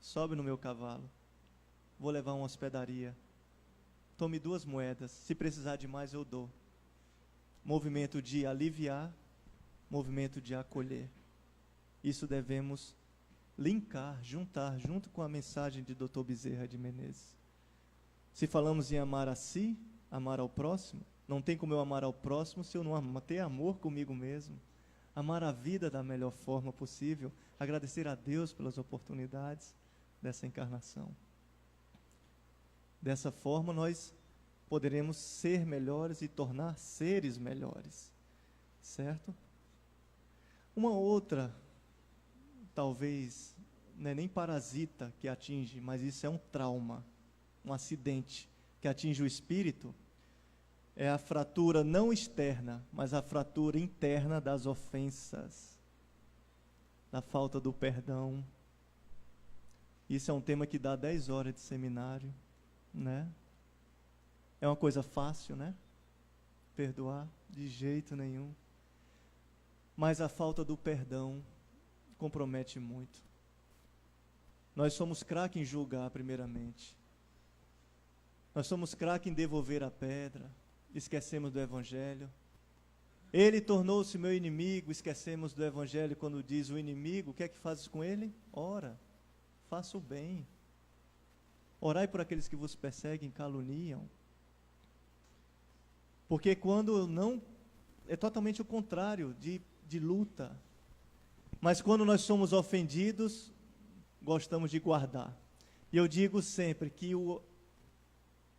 sobe no meu cavalo, vou levar uma hospedaria, tome 2 moedas, se precisar de mais eu dou. Movimento de aliviar, movimento de acolher. Isso devemos linkar, juntar, junto com a mensagem de Dr. Bezerra de Menezes. Se falamos em amar a si, amar ao próximo, não tem como eu amar ao próximo se eu não ter amor comigo mesmo. Amar a vida da melhor forma possível, agradecer a Deus pelas oportunidades dessa encarnação. Dessa forma nós poderemos ser melhores e tornar seres melhores, certo? Uma outra, talvez, não é nem parasita que atinge, mas isso é um trauma, um acidente que atinge o espírito, é a fratura não externa, mas a fratura interna das ofensas, da falta do perdão. Isso é um tema que dá 10 horas de seminário, né? É uma coisa fácil, né? Perdoar, de jeito nenhum. Mas a falta do perdão compromete muito. Nós somos craques em julgar, primeiramente. Nós somos craques em devolver a pedra. Esquecemos do Evangelho. Ele tornou-se meu inimigo. Esquecemos do Evangelho quando diz o inimigo, o que é que fazes com ele? Ora. faça o bem. Orai por aqueles que vos perseguem, caluniam. Porque quando não, é totalmente o contrário de luta. Mas quando nós somos ofendidos, gostamos de guardar. E eu digo sempre que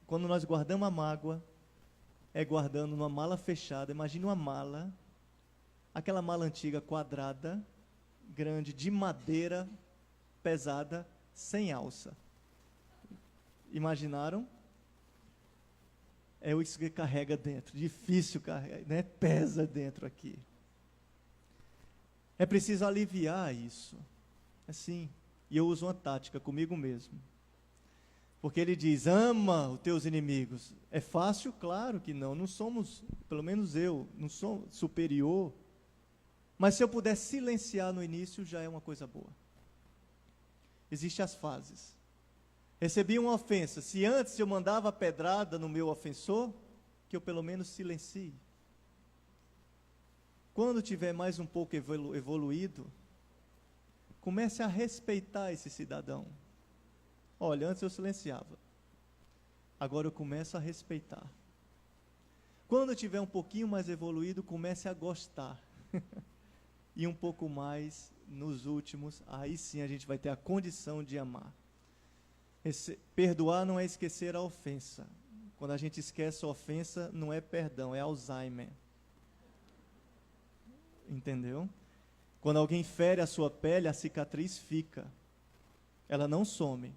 quando nós guardamos a mágoa, é guardando numa mala fechada. Imagine uma mala, aquela mala antiga quadrada, grande, de madeira, pesada, sem alça. Imaginaram? É isso que carrega dentro, difícil carregar, né? Pesa dentro aqui. É preciso aliviar isso, assim, e eu uso uma tática comigo mesmo. Porque ele diz, ama os teus inimigos. É fácil? Claro que não. Não somos, pelo menos eu, não sou superior. Mas se eu puder silenciar no início, já é uma coisa boa. Existem as fases. Recebi uma ofensa. Se antes eu mandava pedrada no meu ofensor, que eu pelo menos silencie. Quando tiver mais um pouco evoluído, comece a respeitar esse cidadão. Olha, antes eu silenciava. Agora eu começo a respeitar. Quando eu tiver um pouquinho mais evoluído, comece a gostar. E um pouco mais nos últimos, aí sim a gente vai ter a condição de amar. Perdoar não é esquecer a ofensa. Quando a gente esquece a ofensa, não é perdão, é Alzheimer. Entendeu? Quando alguém fere a sua pele, a cicatriz fica. Ela não some.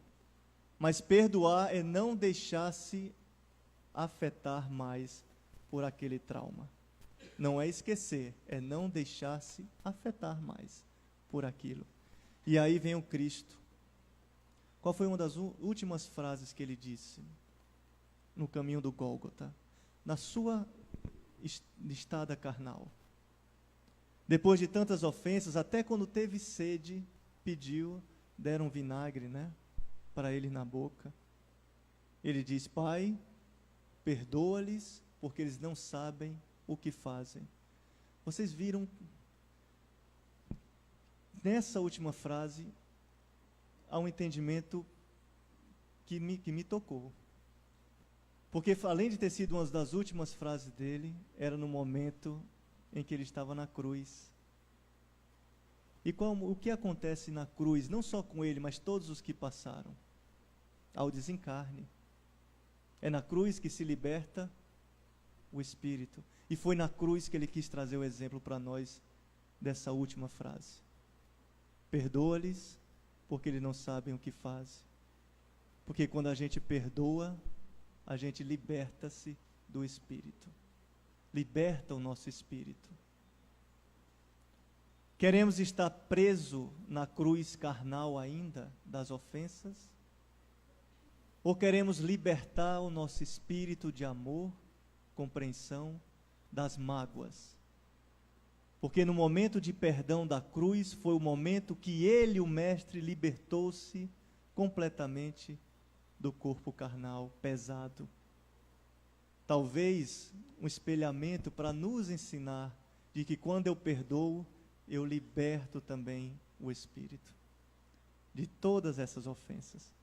Mas perdoar é não deixar-se afetar mais por aquele trauma. Não é esquecer, é não deixar-se afetar mais por aquilo. E aí vem o Cristo. Qual foi uma das últimas frases que ele disse no caminho do Gólgota? Na sua estada carnal. Depois de tantas ofensas, até quando teve sede, pediu, deram vinagre, né, para ele na boca. Ele diz, Pai, perdoa-lhes, porque eles não sabem o que fazem. Vocês viram, nessa última frase, há um entendimento que me tocou. Porque além de ter sido uma das últimas frases dele, era no momento em que ele estava na cruz. E o que acontece na cruz, não só com ele, mas todos os que passaram? Ao desencarne. É na cruz que se liberta o espírito. E foi na cruz que ele quis trazer o exemplo para nós dessa última frase. Perdoa-lhes, porque eles não sabem o que fazem. Porque quando a gente perdoa, a gente liberta-se do espírito. Liberta o nosso espírito. Queremos estar preso na cruz carnal ainda das ofensas? Ou queremos libertar o nosso espírito de amor, compreensão das mágoas? Porque no momento de perdão da cruz foi o momento que ele, o mestre, libertou-se completamente do corpo carnal pesado. Talvez um espelhamento para nos ensinar de que quando eu perdoo, eu liberto também o espírito de todas essas ofensas.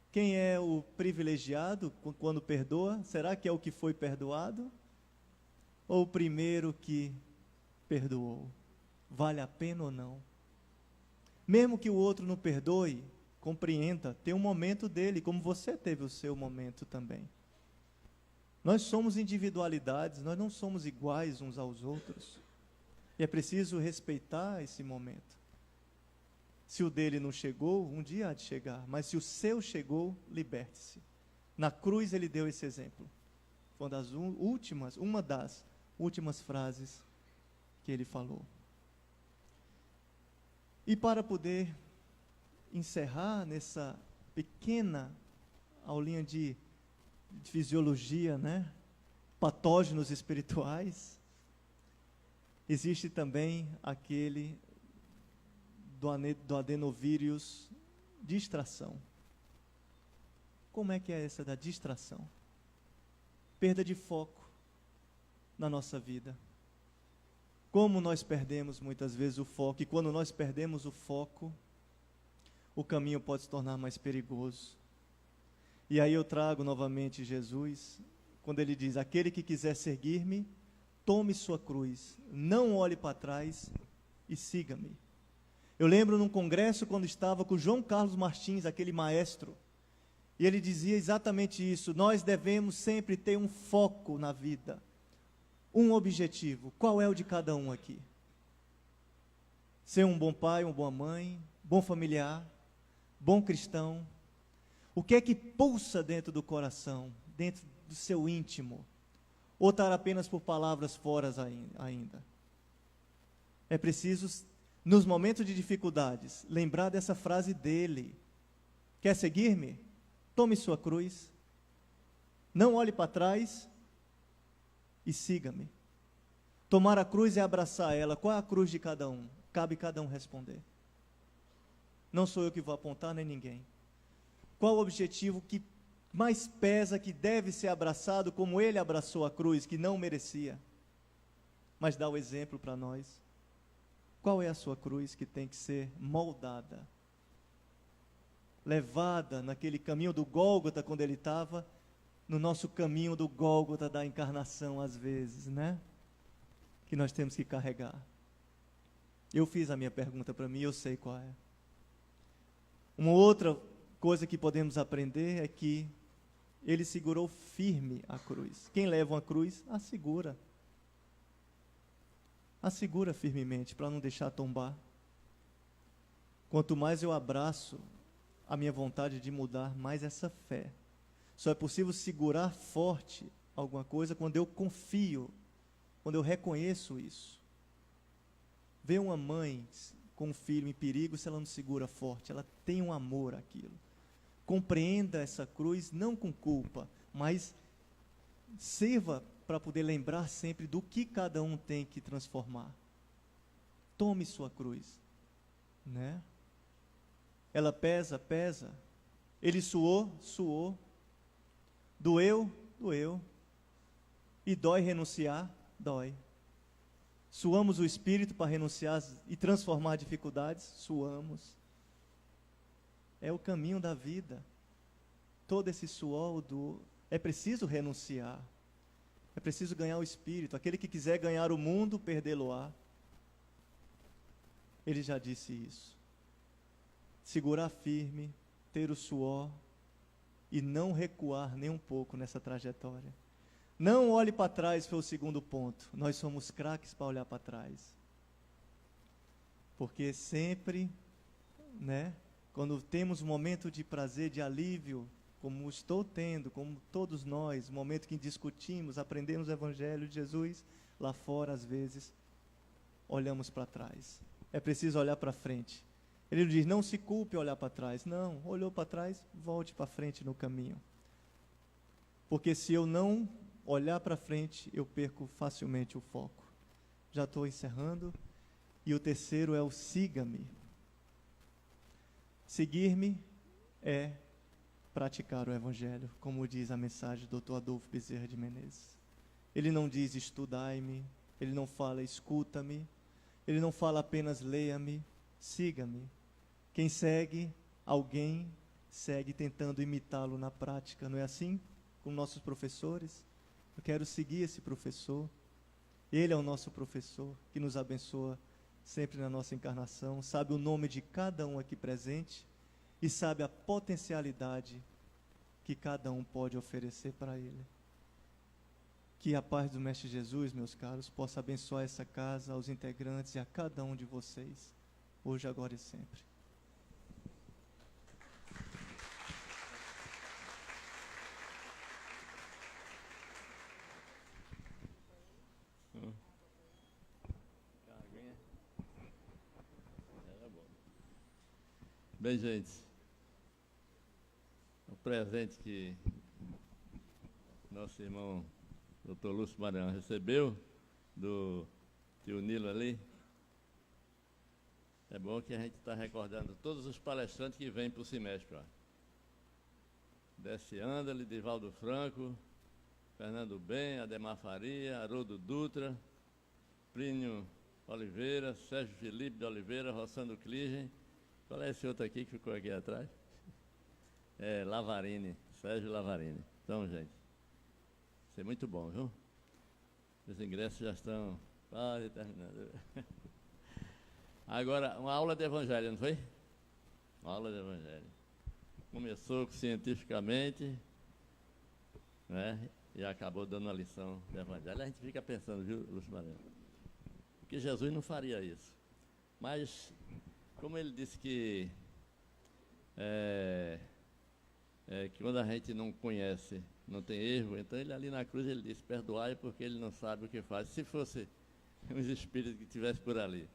Quem é o privilegiado quando perdoa? Será que é o que foi perdoado? Ou o primeiro que perdoou? Vale a pena ou não? Mesmo que o outro não perdoe, compreenda, tem um momento dele, como você teve o seu momento também. Nós somos individualidades, nós não somos iguais uns aos outros. E é preciso respeitar esse momento. Se o dele não chegou, um dia há de chegar. Mas se o seu chegou, liberte-se. Na cruz ele deu esse exemplo. Foi uma das últimas frases que ele falou. E para poder encerrar nessa pequena aulinha de fisiologia, né? Patógenos espirituais, existe também aquele do adenovírus distração. Como é que é essa da distração? Perda de foco na nossa vida. Como nós perdemos muitas vezes o foco, e quando nós perdemos o foco, o caminho pode se tornar mais perigoso. E aí eu trago novamente Jesus, quando ele diz: aquele que quiser seguir-me, tome sua cruz, não olhe para trás e siga-me. Eu lembro num congresso quando estava com João Carlos Martins, aquele maestro, e ele dizia exatamente isso: nós devemos sempre ter um foco na vida, um objetivo. Qual é o de cada um aqui? Ser um bom pai, uma boa mãe, bom familiar, bom cristão. O que é que pulsa dentro do coração, dentro do seu íntimo? Ou estar apenas por palavras fora ainda? É preciso, nos momentos de dificuldades, lembrar dessa frase dele: quer seguir-me? Tome sua cruz, não olhe para trás e siga-me. Tomar a cruz é abraçar ela. Qual é a cruz de cada um? Cabe cada um responder. Não sou eu que vou apontar, nem ninguém. Qual o objetivo que mais pesa, que deve ser abraçado, como ele abraçou a cruz, que não merecia, mas dá o exemplo para nós? Qual é a sua cruz que tem que ser moldada, levada naquele caminho do Gólgota, quando ele estava no nosso caminho do Gólgota da encarnação, às vezes, né? Que nós temos que carregar. Eu fiz a minha pergunta para mim, eu sei qual é. Uma outra coisa que podemos aprender é que ele segurou firme a cruz. Quem leva uma cruz, a segura. A segura firmemente, para não deixar tombar. Quanto mais eu abraço a minha vontade de mudar, mais essa fé. Só é possível segurar forte alguma coisa quando eu confio, quando eu reconheço isso. Ver uma mãe com um filho em perigo, se ela não segura forte, ela tem um amor àquilo. Compreenda essa cruz, não com culpa, mas sirva para poder lembrar sempre do que cada um tem que transformar. Tome sua cruz, né? Ela pesa, pesa. Ele suou, suou. Doeu, doeu. E dói renunciar, dói. Suamos o espírito para renunciar e transformar dificuldades, suamos. É o caminho da vida. Todo esse suor é preciso renunciar. É preciso ganhar o espírito. Aquele que quiser ganhar o mundo, perdê-lo-á. Ele já disse isso. Segurar firme, ter o suor e não recuar nem um pouco nessa trajetória. Não olhe para trás, foi o segundo ponto. Nós somos craques para olhar para trás. Porque sempre, né, quando temos um momento de prazer, de alívio, como estou tendo, como todos nós, momento que discutimos, aprendemos o Evangelho de Jesus, lá fora, às vezes, olhamos para trás. É preciso olhar para frente. Ele diz: não se culpe olhar para trás. Não, olhou para trás, volte para frente no caminho. Porque se eu não olhar para frente, eu perco facilmente o foco. Já estou encerrando. E o terceiro é o siga-me. Seguir-me é praticar o Evangelho, como diz a mensagem do Dr. Adolfo Bezerra de Menezes. Ele não diz estudai-me, ele não fala escuta-me, ele não fala apenas leia-me, siga-me. Quem segue alguém, segue tentando imitá-lo na prática, não é assim? Com nossos professores. Eu quero seguir esse professor. Ele é o nosso professor, que nos abençoa sempre na nossa encarnação, sabe o nome de cada um aqui presente e sabe a potencialidade que cada um pode oferecer para ele. Que a paz do Mestre Jesus, meus caros, possa abençoar essa casa, aos integrantes e a cada um de vocês, hoje, agora e sempre. Bem, gente, o presente que nosso irmão Dr. Lúcio Maranhão recebeu do tio Nilo ali, é bom que a gente está recordando todos os palestrantes que vêm para o semestre. Ó. Décio Andali, Divaldo Franco, Fernando Bem, Ademar Faria, Haroldo Dutra, Plínio Oliveira, Sérgio Felipe de Oliveira, Rossando Cligem Qual é esse outro aqui que ficou aqui atrás? É Lavarini, Sérgio Lavarini. Então, gente, isso é muito bom, viu? Os ingressos já estão quase terminando. Agora, uma aula de evangelho, não foi? Uma aula de evangelho. Começou cientificamente, né? E acabou dando uma lição de evangelho. A gente fica pensando, viu, Lúcio Maranhão? Porque Jesus não faria isso. Mas, como ele disse que quando a gente não conhece, não tem erro, então ele ali na cruz ele disse, perdoai porque ele não sabe o que faz. Se fosse uns espíritos que estivessem por ali,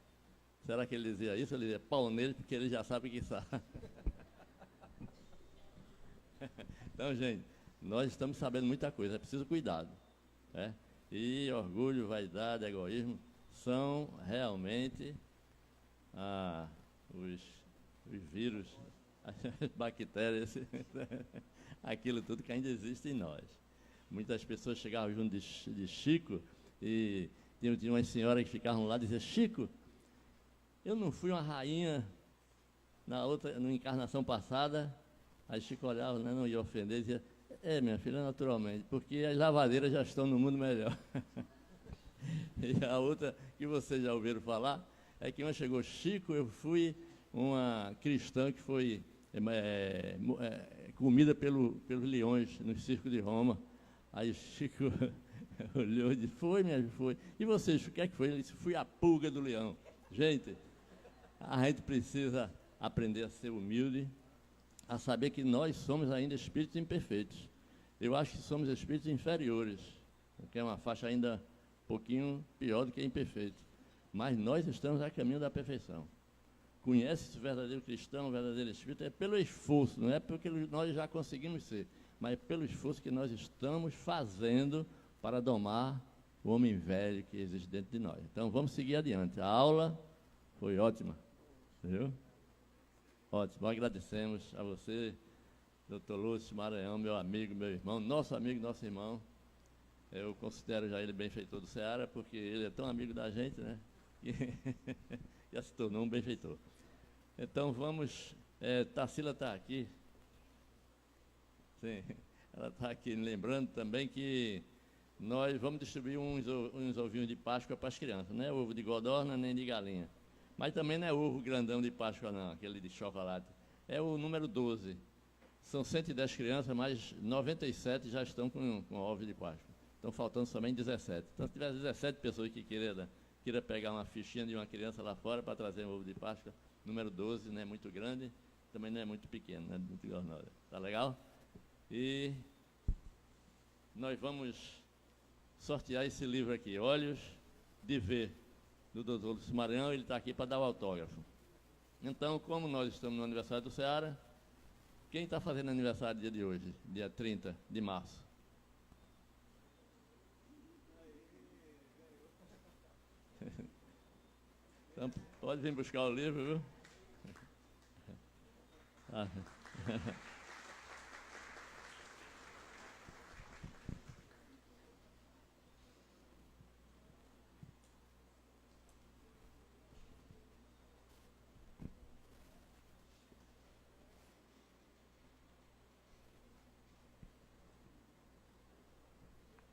será que ele dizia isso? Ele dizia, pau nele porque ele já sabe o que sabe. Então, gente, nós estamos sabendo muita coisa, é preciso cuidado, né? E orgulho, vaidade, egoísmo são realmente os vírus, as bactérias, aquilo tudo que ainda existe em nós. Muitas pessoas chegavam junto de Chico e tinha umas senhoras que ficavam lá e diziam, Chico, eu não fui uma rainha na encarnação passada. Aí Chico olhava, né, não ia ofender, e dizia, minha filha, naturalmente, porque as lavadeiras já estão no mundo melhor. E a outra que vocês já ouviram falar, é que uma chegou, Chico, eu fui uma cristã que foi comida pelos leões no circo de Roma. Aí Chico olhou e disse, foi, minha filha, foi. E vocês, o que é que foi? Ele disse, fui a pulga do leão. Gente, a gente precisa aprender a ser humilde, a saber que nós somos ainda espíritos imperfeitos. Eu acho que somos espíritos inferiores, que é uma faixa ainda um pouquinho pior do que imperfeito. Mas nós estamos a caminho da perfeição. Conhece-se o verdadeiro cristão, o verdadeiro espírito, é pelo esforço, não é porque nós já conseguimos ser, mas é pelo esforço que nós estamos fazendo para domar o homem velho que existe dentro de nós. Então, vamos seguir adiante. A aula foi ótima, viu? Ótimo, agradecemos a você, doutor Lúcio Maranhão, meu amigo, meu irmão, nosso amigo, nosso irmão. Eu considero já ele benfeitor do Ceará, porque ele é tão amigo da gente, né? Que já se tornou um benfeitor. Então vamos, Tarsila está aqui. Sim, ela está aqui, lembrando também que nós vamos distribuir uns ovinhos de Páscoa para as crianças, não é ovo de codorna nem de galinha. Mas também não é ovo grandão de Páscoa, não, aquele de chocolate. É o número 12. São 110 crianças, mas 97 já estão com ovo de Páscoa. Estão faltando somente 17. Então, se tiver 17 pessoas que queira pegar uma fichinha de uma criança lá fora para trazer um ovo de Páscoa, número 12, não é muito grande, também não é muito pequeno, não é muito gornosa. Tá legal? E nós vamos sortear esse livro aqui, Olhos de Ver, do Dr. Lúcio Maranhão. Ele está aqui para dar o autógrafo. Então, como nós estamos no aniversário do Ceará, quem está fazendo aniversário dia de hoje, dia 30 de março? Então, pode vir buscar o livro, viu? Ah.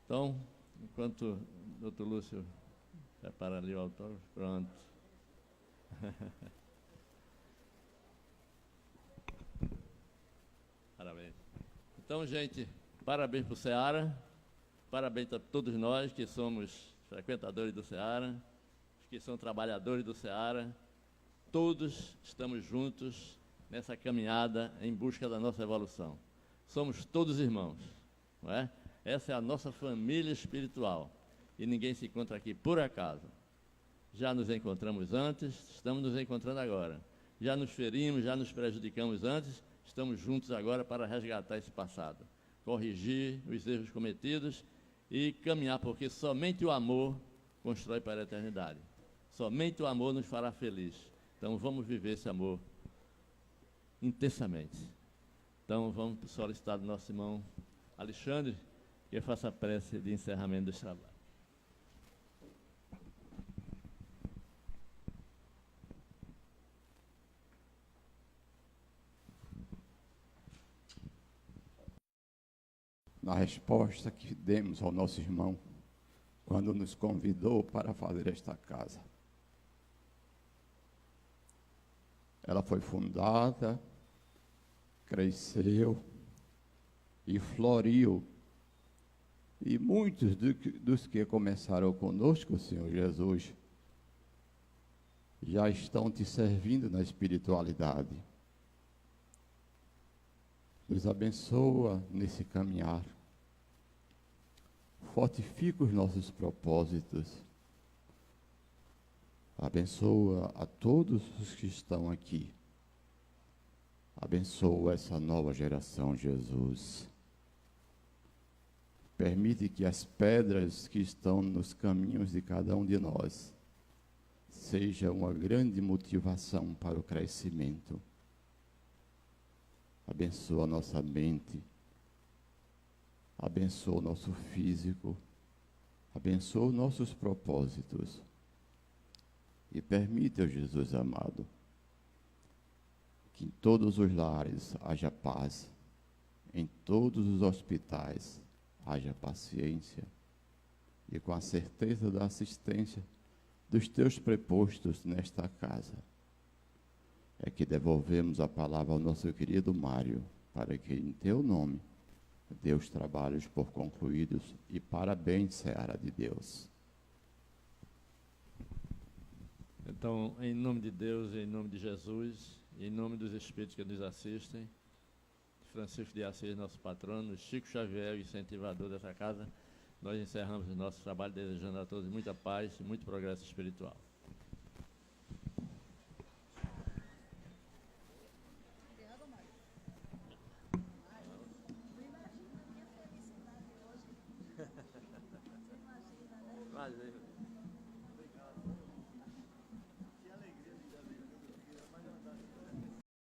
Então, enquanto o doutor Lúcio prepara ali o autógrafo, pronto. Parabéns. Então, gente, parabéns para o Ceará, parabéns a todos nós que somos frequentadores do Ceará, que são trabalhadores do Ceará. Todos estamos juntos nessa caminhada em busca da nossa evolução. Somos todos irmãos, não é? Essa é a nossa família espiritual. E ninguém se encontra aqui por acaso. Já nos encontramos antes, estamos nos encontrando agora. Já nos ferimos, já nos prejudicamos antes, estamos juntos agora para resgatar esse passado. Corrigir os erros cometidos e caminhar, porque somente o amor constrói para a eternidade. Somente o amor nos fará feliz. Então vamos viver esse amor intensamente. Então vamos solicitar do nosso irmão Alexandre que faça a prece de encerramento dos trabalhos. na resposta que demos ao nosso irmão quando nos convidou para fazer esta casa. Ela foi fundada, cresceu e floriu. E muitos dos que começaram conosco, Senhor Jesus, já estão te servindo na espiritualidade. Nos abençoa nesse caminhar. Fortifica os nossos propósitos. Abençoa a todos os que estão aqui. Abençoa essa nova geração, Jesus. Permite que as pedras que estão nos caminhos de cada um de nós sejam uma grande motivação para o crescimento. Abençoa a nossa mente. Abençoa o nosso físico. Abençoa os nossos propósitos. E permita, Jesus amado, que em todos os lares haja paz, em todos os hospitais haja paciência, e com a certeza da assistência dos teus prepostos nesta casa, é que devolvemos a palavra ao nosso querido Mário, para que em teu nome dê os trabalhos por concluídos, e parabéns, Seara de Deus. Então, em nome de Deus, em nome de Jesus, em nome dos Espíritos que nos assistem, Francisco de Assis, nosso patrono, Chico Xavier, o incentivador dessa casa, nós encerramos o nosso trabalho desejando a todos muita paz e muito progresso espiritual. Imagina.